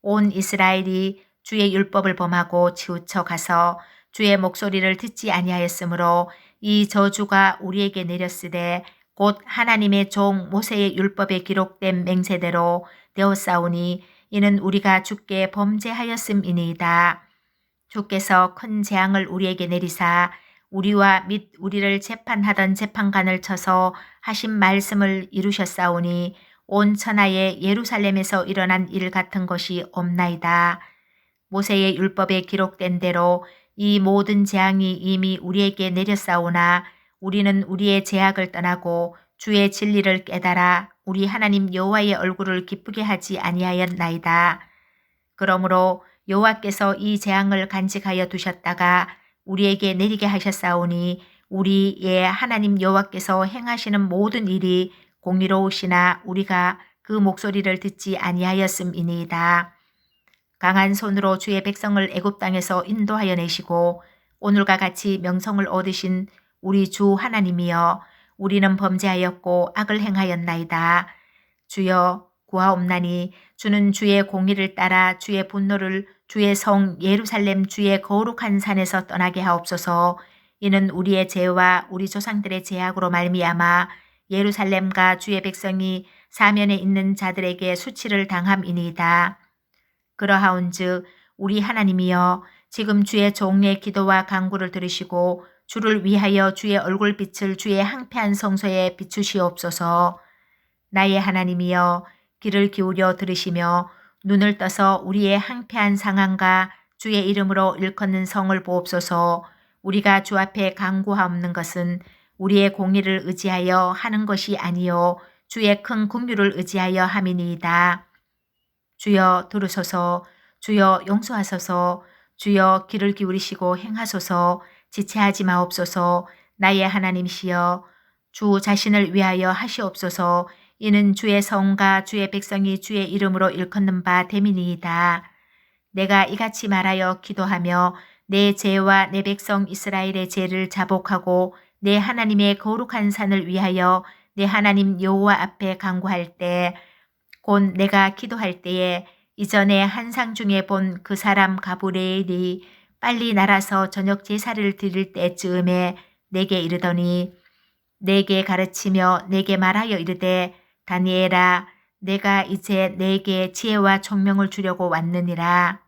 온 이스라엘이 주의 율법을 범하고 치우쳐 가서 주의 목소리를 듣지 아니하였으므로 이 저주가 우리에게 내렸으되 곧 하나님의 종 모세의 율법에 기록된 맹세대로 되었사오니 이는 우리가 주께 범죄하였음이니이다. 주께서 큰 재앙을 우리에게 내리사 우리와 및 우리를 재판하던 재판관을 쳐서 하신 말씀을 이루셨사오니 온 천하에 예루살렘에서 일어난 일 같은 것이 없나이다. 모세의 율법에 기록된 대로 이 모든 재앙이 이미 우리에게 내렸사오나 우리는 우리의 죄악을 떠나고 주의 진리를 깨달아 우리 하나님 여호와의 얼굴을 기쁘게 하지 아니하였나이다. 그러므로 여호와께서 이 재앙을 간직하여 두셨다가 우리에게 내리게 하셨사오니 우리의 하나님 여호와께서 행하시는 모든 일이 공의로우시나 우리가 그 목소리를 듣지 아니하였음이니이다. 강한 손으로 주의 백성을 애굽 땅에서 인도하여 내시고 오늘과 같이 명성을 얻으신 우리 주 하나님이여 우리는 범죄하였고 악을 행하였나이다. 주여 구하옵나니 주는 주의 공의를 따라 주의 분노를 주의 성 예루살렘 주의 거룩한 산에서 떠나게 하옵소서. 이는 우리의 죄와 우리 조상들의 죄악으로 말미암아 예루살렘과 주의 백성이 사면에 있는 자들에게 수치를 당함이니이다. 그러하온즉 우리 하나님이여 지금 주의 종의 기도와 간구를 들으시고 주를 위하여 주의 얼굴빛을 주의 항폐한 성소에 비추시옵소서. 나의 하나님이여 귀를 기울여 들으시며 눈을 떠서 우리의 항폐한 상황과 주의 이름으로 일컫는 성을 보옵소서. 우리가 주 앞에 간구하옵는 것은 우리의 공의를 의지하여 하는 것이 아니요 주의 큰 긍휼을 의지하여 함이니이다. 주여 들으소서. 주여 용서하소서. 주여 귀를 기울이시고 행하소서. 지체하지 마옵소서. 나의 하나님이시여 주 자신을 위하여 하시옵소서. 이는 주의 성과 주의 백성이 주의 이름으로 일컫는 바 됨이니이다. 내가 이같이 말하여 기도하며 내 죄와 내 백성 이스라엘의 죄를 자복하고 내 하나님의 거룩한 산을 위하여 내 하나님 여호와 앞에 간구할 때 곧 내가 기도할 때에 이전에 한상 중에 본 그 사람 가브리엘이 빨리 날아서 저녁 제사를 드릴 때쯤에 내게 이르더니 내게 가르치며 내게 말하여 이르되 다니엘아 내가 이제 내게 지혜와 총명을 주려고 왔느니라.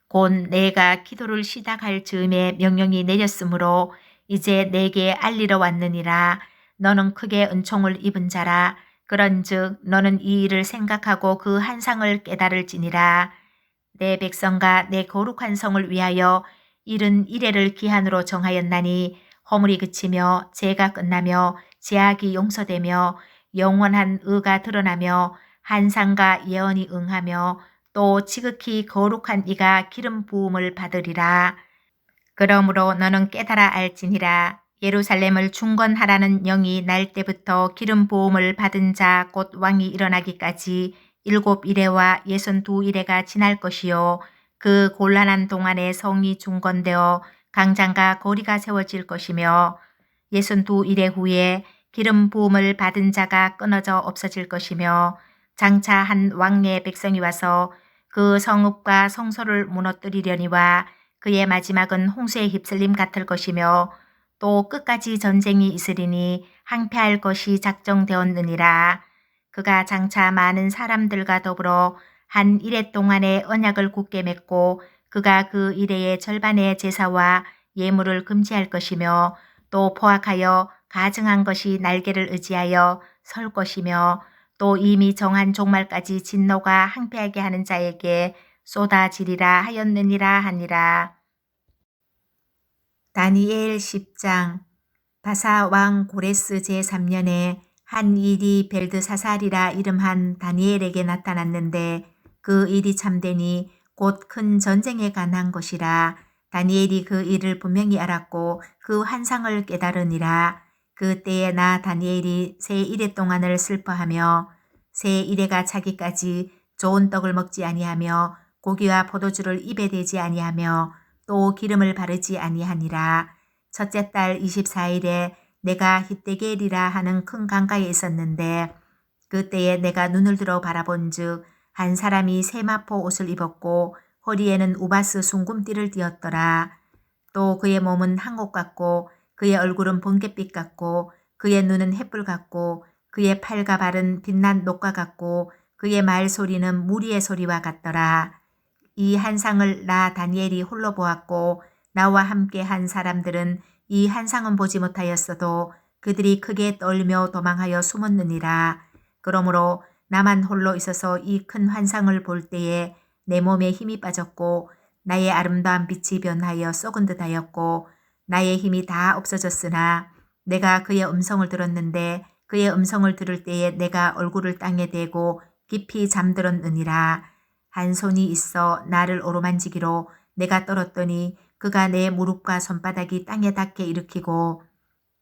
곧 내가 기도를 시작할 즈음에 명령이 내렸으므로 이제 내게 알리러 왔느니라. 너는 크게 은총을 입은 자라. 그런즉 너는 이 일을 생각하고 그 한상을 깨달을지니라. 내 백성과 내 거룩한 성을 위하여 71일을 기한으로 정하였나니 허물이 그치며 죄가 끝나며 죄악이 용서되며 영원한 의가 드러나며 환상과 예언이 응하며 또 지극히 거룩한 이가 기름 부음을 받으리라. 그러므로 너는 깨달아 알지니라. 예루살렘을 중건하라는 영이 날 때부터 기름 부음을 받은 자 곧 왕이 일어나기까지 7이레와 62이레가 지날 것이요. 그 곤란한 동안에 성이 중건되어 강장과 거리가 세워질 것이며 62이레 후에 기름 부음을 받은 자가 끊어져 없어질 것이며 장차 한 왕의 백성이 와서 그 성읍과 성소를 무너뜨리려니와 그의 마지막은 홍수에 휩쓸림 같을 것이며 또 끝까지 전쟁이 있으리니 항폐할 것이 작정되었느니라. 그가 장차 많은 사람들과 더불어 한 이레 동안의 언약을 굳게 맺고 그가 그 이레의 절반의 제사와 예물을 금지할 것이며 또 포악하여 가증한 것이 날개를 의지하여 설 것이며 또 이미 정한 종말까지 진노가 항폐하게 하는 자에게 쏟아지리라 하였느니라 하니라. 다니엘 10장. 바사 왕 고레스 제3년에 한 일이 벨드사살이라 이름한 다니엘에게 나타났는데 그 일이 참되니 곧 큰 전쟁에 관한 것이라. 다니엘이 그 일을 분명히 알았고 그 환상을 깨달으니라. 그때에 나 다니엘이 새 이레 동안을 슬퍼하며 새 이레가 차기까지 좋은 떡을 먹지 아니하며 고기와 포도주를 입에 대지 아니하며 또 기름을 바르지 아니하니라. 첫째 달 24일에 내가 히데겔이라 하는 큰 강가에 있었는데 그때에 내가 눈을 들어 바라본즉 한 사람이 세마포 옷을 입었고 허리에는 우바스 숭금띠를 띠었더라. 또 그의 몸은 항옥 같고 그의 얼굴은 번갯빛 같고 그의 눈은 햇불 같고 그의 팔과 발은 빛난 녹과 같고 그의 말소리는 무리의 소리와 같더라. 이 한상을 나 다니엘이 홀로 보았고 나와 함께 한 사람들은 이 한상은 보지 못하였어도 그들이 크게 떨며 도망하여 숨었느니라. 그러므로 나만 홀로 있어서 이 큰 환상을 볼 때에 내 몸에 힘이 빠졌고 나의 아름다운 빛이 변하여 썩은 듯하였고 나의 힘이 다 없어졌으나 내가 그의 음성을 들었는데 그의 음성을 들을 때에 내가 얼굴을 땅에 대고 깊이 잠들었느니라. 한 손이 있어 나를 오로만지기로 내가 떨었더니 그가 내 무릎과 손바닥이 땅에 닿게 일으키고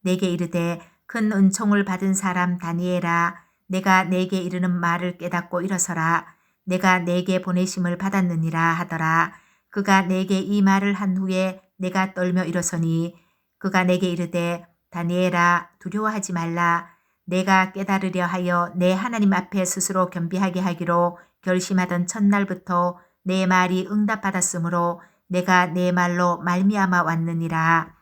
내게 이르되 큰 은총을 받은 사람 다니엘아 내가 내게 이르는 말을 깨닫고 일어서라. 내가 내게 보내심을 받았느니라 하더라. 그가 내게 이 말을 한 후에 내가 떨며 일어서니 그가 내게 이르되 다니엘아 두려워하지 말라. 내가 깨달으려 하여 내 하나님 앞에 스스로 겸비하게 하기로 결심하던 첫날부터 내 말이 응답받았으므로 내가 내 말로 말미암아 왔느니라.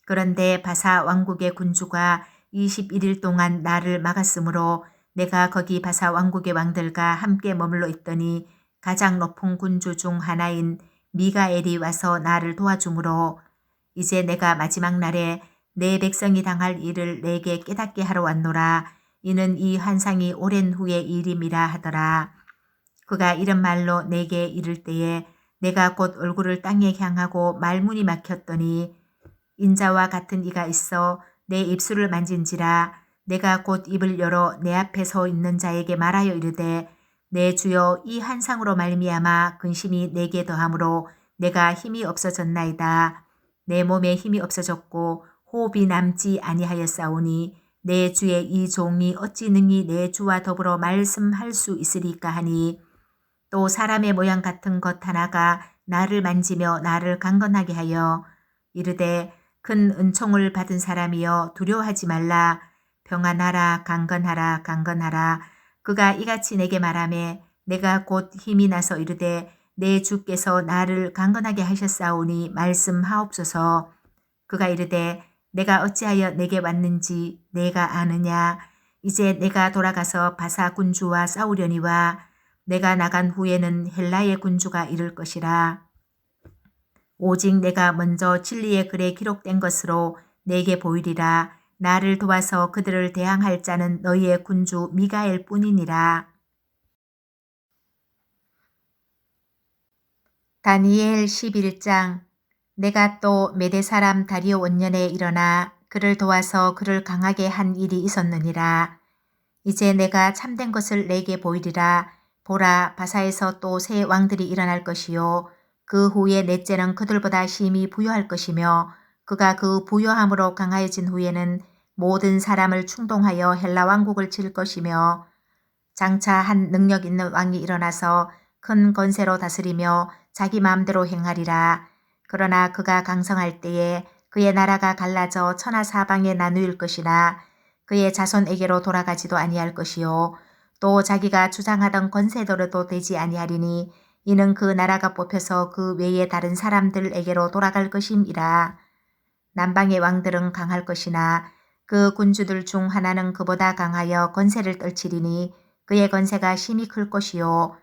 그런데 바사 왕국의 군주가 21일 동안 나를 막았으므로 내가 거기 바사 왕국의 왕들과 함께 머물러 있더니 가장 높은 군주 중 하나인 미가엘이 와서 나를 도와주므로 이제 내가 마지막 날에 내 백성이 당할 일을 내게 깨닫게 하러 왔노라. 이는 이 환상이 오랜 후의 일임이라 하더라. 그가 이런 말로 내게 이를 때에 내가 곧 얼굴을 땅에 향하고 말문이 막혔더니 인자와 같은 이가 있어 내 입술을 만진지라. 내가 곧 입을 열어 내 앞에 서 있는 자에게 말하여 이르되 내 주여 이 한상으로 말미암아 근심이 내게 더함으로 내가 힘이 없어졌나이다. 내 몸에 힘이 없어졌고 호흡이 남지 아니하였사오니 내 주의 이 종이 어찌 능히 내 주와 더불어 말씀할 수 있으리까 하니 또 사람의 모양 같은 것 하나가 나를 만지며 나를 강건하게 하여 이르되 큰 은총을 받은 사람이여 두려워하지 말라. 평안하라 강건하라 강건하라. 그가 이같이 내게 말하매 내가 곧 힘이 나서 이르되 내 주께서 나를 강건하게 하셨사오니 말씀하옵소서. 그가 이르되 내가 어찌하여 내게 왔는지 내가 아느냐. 이제 내가 돌아가서 바사 군주와 싸우려니와 내가 나간 후에는 헬라의 군주가 이를 것이라. 오직 내가 먼저 진리의 글에 기록된 것으로 내게 보이리라. 나를 도와서 그들을 대항할 자는 너희의 군주 미가엘 뿐이니라. 다니엘 11장. 내가 또 메대 사람 다리오 원년에 일어나 그를 도와서 그를 강하게 한 일이 있었느니라. 이제 내가 참된 것을 내게 보이리라. 보라, 바사에서 또 새 왕들이 일어날 것이요. 그 후에 넷째는 그들보다 힘이 부요할 것이며 그가 그 부요함으로 강하여진 후에는 모든 사람을 충동하여 헬라 왕국을 칠 것이며 장차 한 능력 있는 왕이 일어나서 큰 권세로 다스리며 자기 마음대로 행하리라. 그러나 그가 강성할 때에 그의 나라가 갈라져 천하 사방에 나누일 것이나 그의 자손에게로 돌아가지도 아니할 것이요. 또 자기가 주장하던 권세대로도 되지 아니하리니 이는 그 나라가 뽑혀서 그 외의 다른 사람들에게로 돌아갈 것임이라. 남방의 왕들은 강할 것이나 그 군주들 중 하나는 그보다 강하여 권세를 떨치리니 그의 권세가 심히 클 것이요.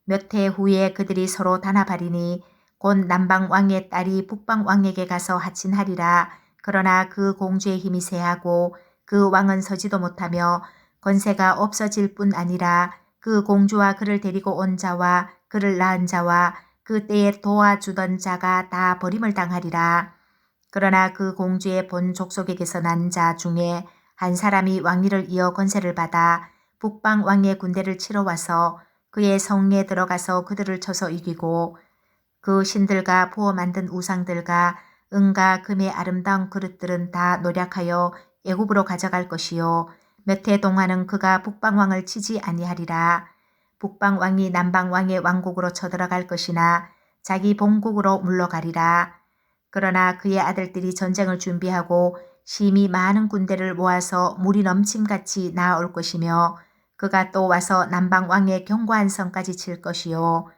몇 해 후에 그들이 서로 단합하리니 곧 남방 왕의 딸이 북방 왕에게 가서 하친하리라. 그러나 그 공주의 힘이 세하고 그 왕은 서지도 못하며 권세가 없어질 뿐 아니라 그 공주와 그를 데리고 온 자와 그를 낳은 자와 그 때에 도와주던 자가 다 버림을 당하리라. 그러나 그 공주의 본 족속에게서 난 자 중에 한 사람이 왕위를 이어 권세를 받아 북방 왕의 군대를 치러 와서 그의 성에 들어가서 그들을 쳐서 이기고 그 신들과 부어 만든 우상들과 은과 금의 아름다운 그릇들은 다 노략하여 애굽으로 가져갈 것이요. 몇 해 동안은 그가 북방왕을 치지 아니하리라. 북방왕이 남방왕의 왕국으로 쳐들어갈 것이나 자기 본국으로 물러가리라. 그러나 그의 아들들이 전쟁을 준비하고 심히 많은 군대를 모아서 물이 넘침같이 나아올 것이며 그가 또 와서 남방왕의 견고한 성까지 칠 것이요.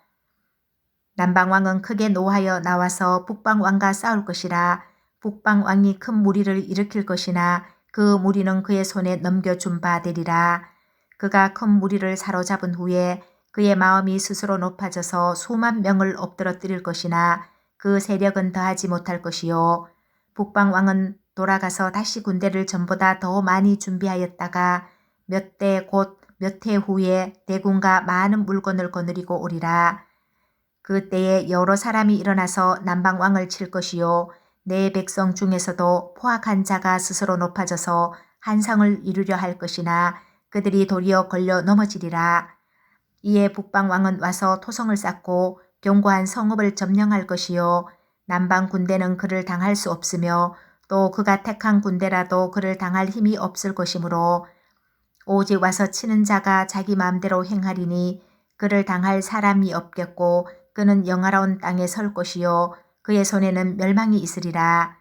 남방왕은 크게 노하여 나와서 북방왕과 싸울 것이라. 북방왕이 큰 무리를 일으킬 것이나 그 무리는 그의 손에 넘겨준 바 되리라. 그가 큰 무리를 사로잡은 후에 그의 마음이 스스로 높아져서 수만 명을 엎드러뜨릴 것이나 그 세력은 더하지 못할 것이요. 북방왕은 돌아가서 다시 군대를 전보다 더 많이 준비하였다가 몇 대 곧 몇 해 후에 대군과 많은 물건을 거느리고 오리라. 그때에 여러 사람이 일어나서 남방왕을 칠 것이요. 내 백성 중에서도 포악한 자가 스스로 높아져서 한 성을 이루려 할 것이나 그들이 도리어 걸려 넘어지리라. 이에 북방왕은 와서 토성을 쌓고 견고한 성읍을 점령할 것이요. 남방 군대는 그를 당할 수 없으며 또 그가 택한 군대라도 그를 당할 힘이 없을 것이므로 오직 와서 치는 자가 자기 마음대로 행하리니 그를 당할 사람이 없겠고 그는 영화로운 땅에 설 것이요. 그의 손에는 멸망이 있으리라.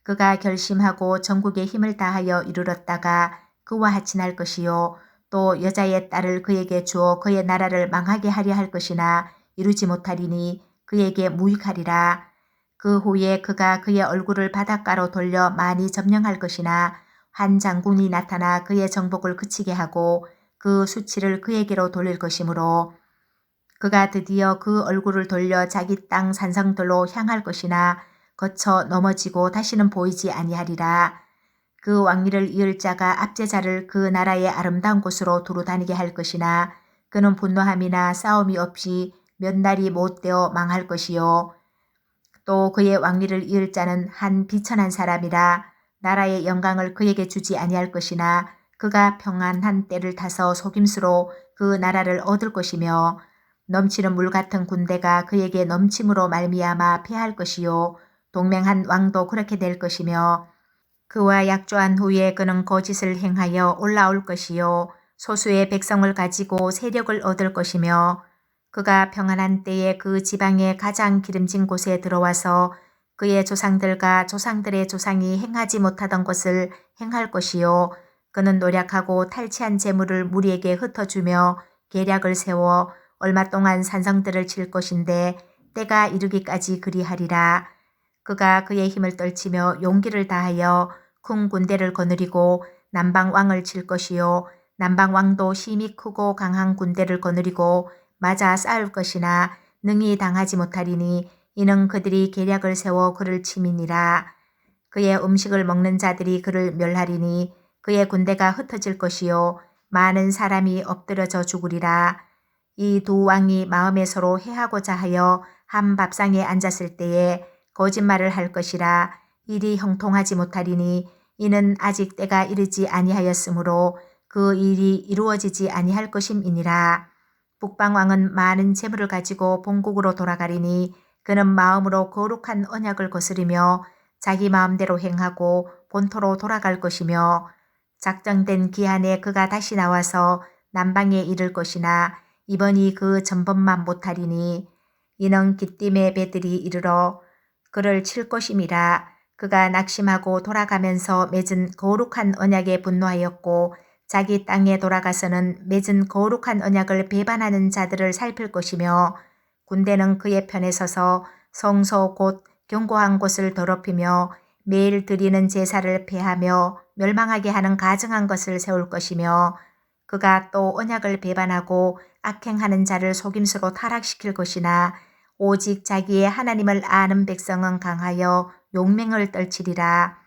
그가 결심하고 전국에 힘을 다하여 이르렀다가 그와 하친할 것이요. 또 여자의 딸을 그에게 주어 그의 나라를 망하게 하려 할 것이나 이루지 못하리니 그에게 무익하리라. 그 후에 그가 그의 얼굴을 바닷가로 돌려 많이 점령할 것이나 한 장군이 나타나 그의 정복을 그치게 하고 그 수치를 그에게로 돌릴 것이므로 그가 드디어 그 얼굴을 돌려 자기 땅 산성들로 향할 것이나 거쳐 넘어지고 다시는 보이지 아니하리라. 그 왕위를 이을 자가 압제자를 그 나라의 아름다운 곳으로 두루 다니게 할 것이나 그는 분노함이나 싸움이 없이 몇 날이 못되어 망할 것이요. 또 그의 왕위를 이을 자는 한 비천한 사람이라. 나라의 영광을 그에게 주지 아니할 것이나 그가 평안한 때를 타서 속임수로 그 나라를 얻을 것이며 넘치는 물 같은 군대가 그에게 넘침으로 말미암아 패할 것이요. 동맹한 왕도 그렇게 될 것이며 그와 약조한 후에 그는 거짓을 행하여 올라올 것이요. 소수의 백성을 가지고 세력을 얻을 것이며 그가 평안한 때에 그 지방의 가장 기름진 곳에 들어와서 그의 조상들과 조상들의 조상이 행하지 못하던 것을 행할 것이요. 그는 노력하고 탈취한 재물을 무리에게 흩어주며 계략을 세워 얼마 동안 산성들을 칠 것인데 때가 이르기까지 그리하리라. 그가 그의 힘을 떨치며 용기를 다하여 큰 군대를 거느리고 남방왕을 칠 것이요. 남방왕도 힘이 크고 강한 군대를 거느리고 맞아 싸울 것이나 능히 당하지 못하리니 이는 그들이 계략을 세워 그를 침이니라. 그의 음식을 먹는 자들이 그를 멸하리니 그의 군대가 흩어질 것이요. 많은 사람이 엎드려져 죽으리라. 이 두 왕이 마음에 서로 해하고자 하여 한 밥상에 앉았을 때에 거짓말을 할 것이라 일이 형통하지 못하리니 이는 아직 때가 이르지 아니하였으므로 그 일이 이루어지지 아니할 것임이니라. 북방왕은 많은 재물을 가지고 본국으로 돌아가리니 그는 마음으로 거룩한 언약을 거스르며 자기 마음대로 행하고 본토로 돌아갈 것이며 작정된 기한에 그가 다시 나와서 남방에 이를 것이나 이번이 그 전번만 못하리니 이는 기띔의 배들이 이르러 그를 칠 것임이라. 그가 낙심하고 돌아가면서 맺은 거룩한 언약에 분노하였고 자기 땅에 돌아가서는 맺은 거룩한 언약을 배반하는 자들을 살필 것이며 군대는 그의 편에 서서 성소 곧 견고한 곳을 더럽히며 매일 드리는 제사를 폐하며 멸망하게 하는 가증한 것을 세울 것이며 그가 또 언약을 배반하고 악행하는 자를 속임수로 타락시킬 것이나 오직 자기의 하나님을 아는 백성은 강하여 용맹을 떨치리라.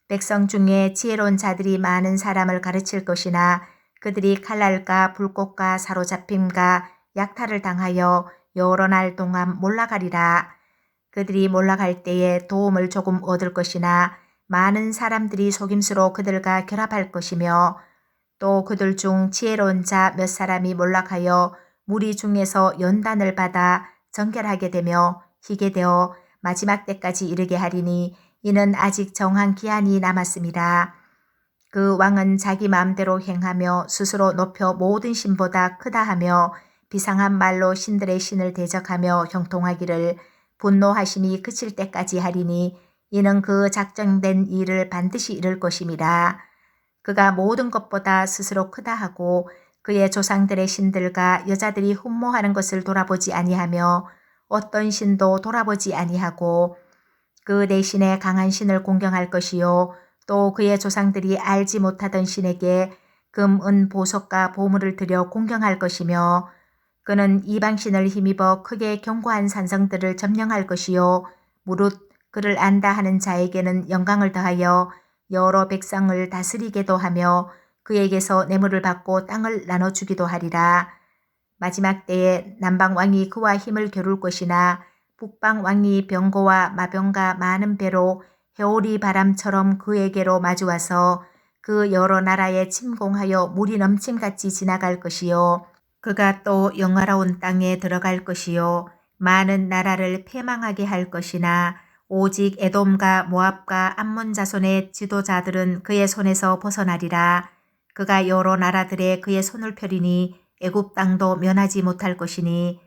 백성 중에 지혜로운 자들이 많은 사람을 가르칠 것이나 그들이 칼날과 불꽃과 사로잡힘과 약탈을 당하여 여러 날 동안 몰락하리라. 그들이 몰락할 때에 도움을 조금 얻을 것이나 많은 사람들이 속임수로 그들과 결합할 것이며 또 그들 중 지혜로운 자 몇 사람이 몰락하여 무리 중에서 연단을 받아 정결하게 되며 희게 되어 마지막 때까지 이르게 하리니 이는 아직 정한 기한이 남았습니다. 그 왕은 자기 마음대로 행하며 스스로 높여 모든 신보다 크다 하며 비상한 말로 신들의 신을 대적하며 형통하기를 분노하심이 그칠 때까지 하리니 이는 그 작정된 일을 반드시 이룰 것임이라. 그가 모든 것보다 스스로 크다 하고 그의 조상들의 신들과 여자들이 흠모하는 것을 돌아보지 아니하며 어떤 신도 돌아보지 아니하고 그 대신에 강한 신을 공경할 것이요 또 그의 조상들이 알지 못하던 신에게 금, 은, 보석과 보물을 들여 공경할 것이며 그는 이방신을 힘입어 크게 견고한 산성들을 점령할 것이요 무릇 그를 안다 하는 자에게는 영광을 더하여 여러 백성을 다스리게도 하며 그에게서 뇌물을 받고 땅을 나눠주기도 하리라. 마지막 때에 남방왕이 그와 힘을 겨룰 것이나 북방왕이 병거와 마병과 많은 배로 해오리 바람처럼 그에게로 마주와서 그 여러 나라에 침공하여 물이 넘침같이 지나갈 것이요 그가 또 영화로운 땅에 들어갈 것이요 많은 나라를 패망하게 할 것이나 오직 에돔과 모압과 암몬 자손의 지도자들은 그의 손에서 벗어나리라. 그가 여러 나라들의 그의 손을 펴리니 애굽 땅도 면하지 못할 것이니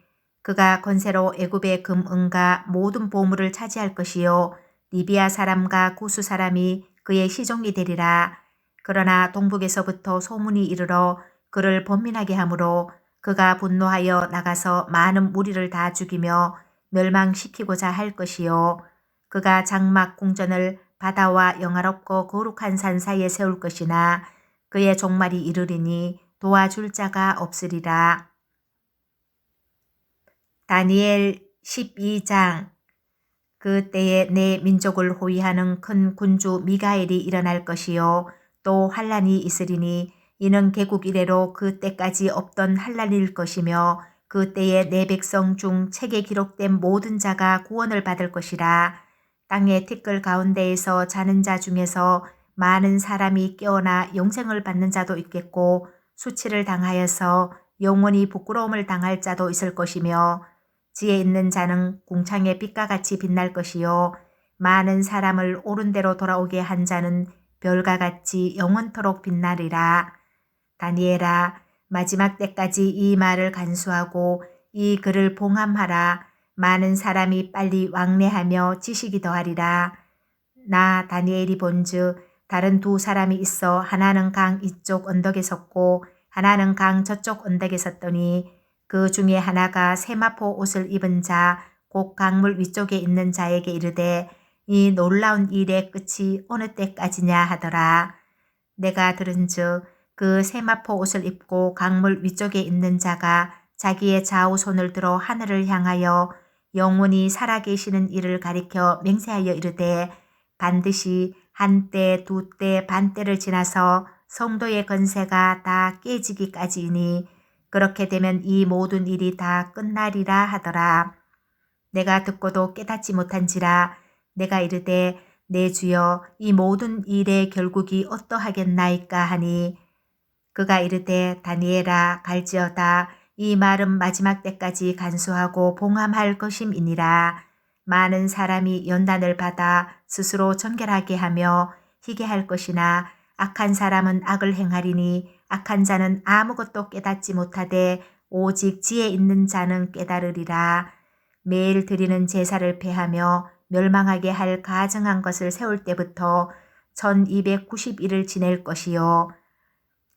그가 권세로 애굽의 금, 은과 모든 보물을 차지할 것이요 리비아 사람과 구스 사람이 그의 시종이 되리라. 그러나 동북에서부터 소문이 이르러 그를 번민하게 하므로 그가 분노하여 나가서 많은 무리를 다 죽이며 멸망시키고자 할 것이요 그가 장막 궁전을 바다와 영화롭고 거룩한 산 사이에 세울 것이나 그의 종말이 이르리니 도와줄 자가 없으리라. 다니엘 12장. 그때에 내 민족을 호위하는 큰 군주 미가엘이 일어날 것이요 또 환란이 있으리니 이는 개국 이래로 그때까지 없던 환란일 것이며 그때에 내 백성 중 책에 기록된 모든 자가 구원을 받을 것이라. 땅의 티끌 가운데에서 자는 자 중에서 많은 사람이 깨어나 영생을 받는 자도 있겠고 수치를 당하여서 영원히 부끄러움을 당할 자도 있을 것이며 지혜 있는 자는 궁창의 빛과 같이 빛날 것이요 많은 사람을 옳은 대로 돌아오게 한 자는 별과 같이 영원토록 빛나리라. 다니엘아, 마지막 때까지 이 말을 간수하고 이 글을 봉함하라. 많은 사람이 빨리 왕래하며 지식이 더하리라. 나 다니엘이 본즉 다른 두 사람이 있어 하나는 강 이쪽 언덕에 섰고 하나는 강 저쪽 언덕에 섰더니 그 중에 하나가 세마포 옷을 입은 자 곧 강물 위쪽에 있는 자에게 이르되 이 놀라운 일의 끝이 어느 때까지냐 하더라. 내가 들은즉 그 세마포 옷을 입고 강물 위쪽에 있는 자가 자기의 좌우 손을 들어 하늘을 향하여 영원히 살아계시는 이를 가리켜 맹세하여 이르되 반드시 한때 두 때 반때를 지나서 성도의 건세가 다 깨지기까지이니 그렇게 되면 이 모든 일이 다 끝나리라 하더라. 내가 듣고도 깨닫지 못한지라 내가 이르되 내 주여 이 모든 일의 결국이 어떠하겠나이까 하니 그가 이르되 다니엘아 갈지어다 이 말은 마지막 때까지 간수하고 봉함할 것임이니라. 많은 사람이 연단을 받아 스스로 정결하게 하며 희게 할 것이나 악한 사람은 악을 행하리니 악한 자는 아무것도 깨닫지 못하되 오직 지혜 있는 자는 깨달으리라. 매일 드리는 제사를 폐하며 멸망하게 할 가증한 것을 세울 때부터 1290일을 지낼 것이요.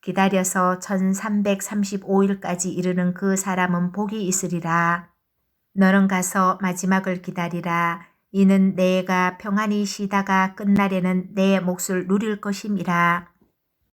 기다려서 1335일까지 이르는 그 사람은 복이 있으리라. 너는 가서 마지막을 기다리라. 이는 내가 평안히 쉬다가 끝날에는 내 몫을 누릴 것임이라.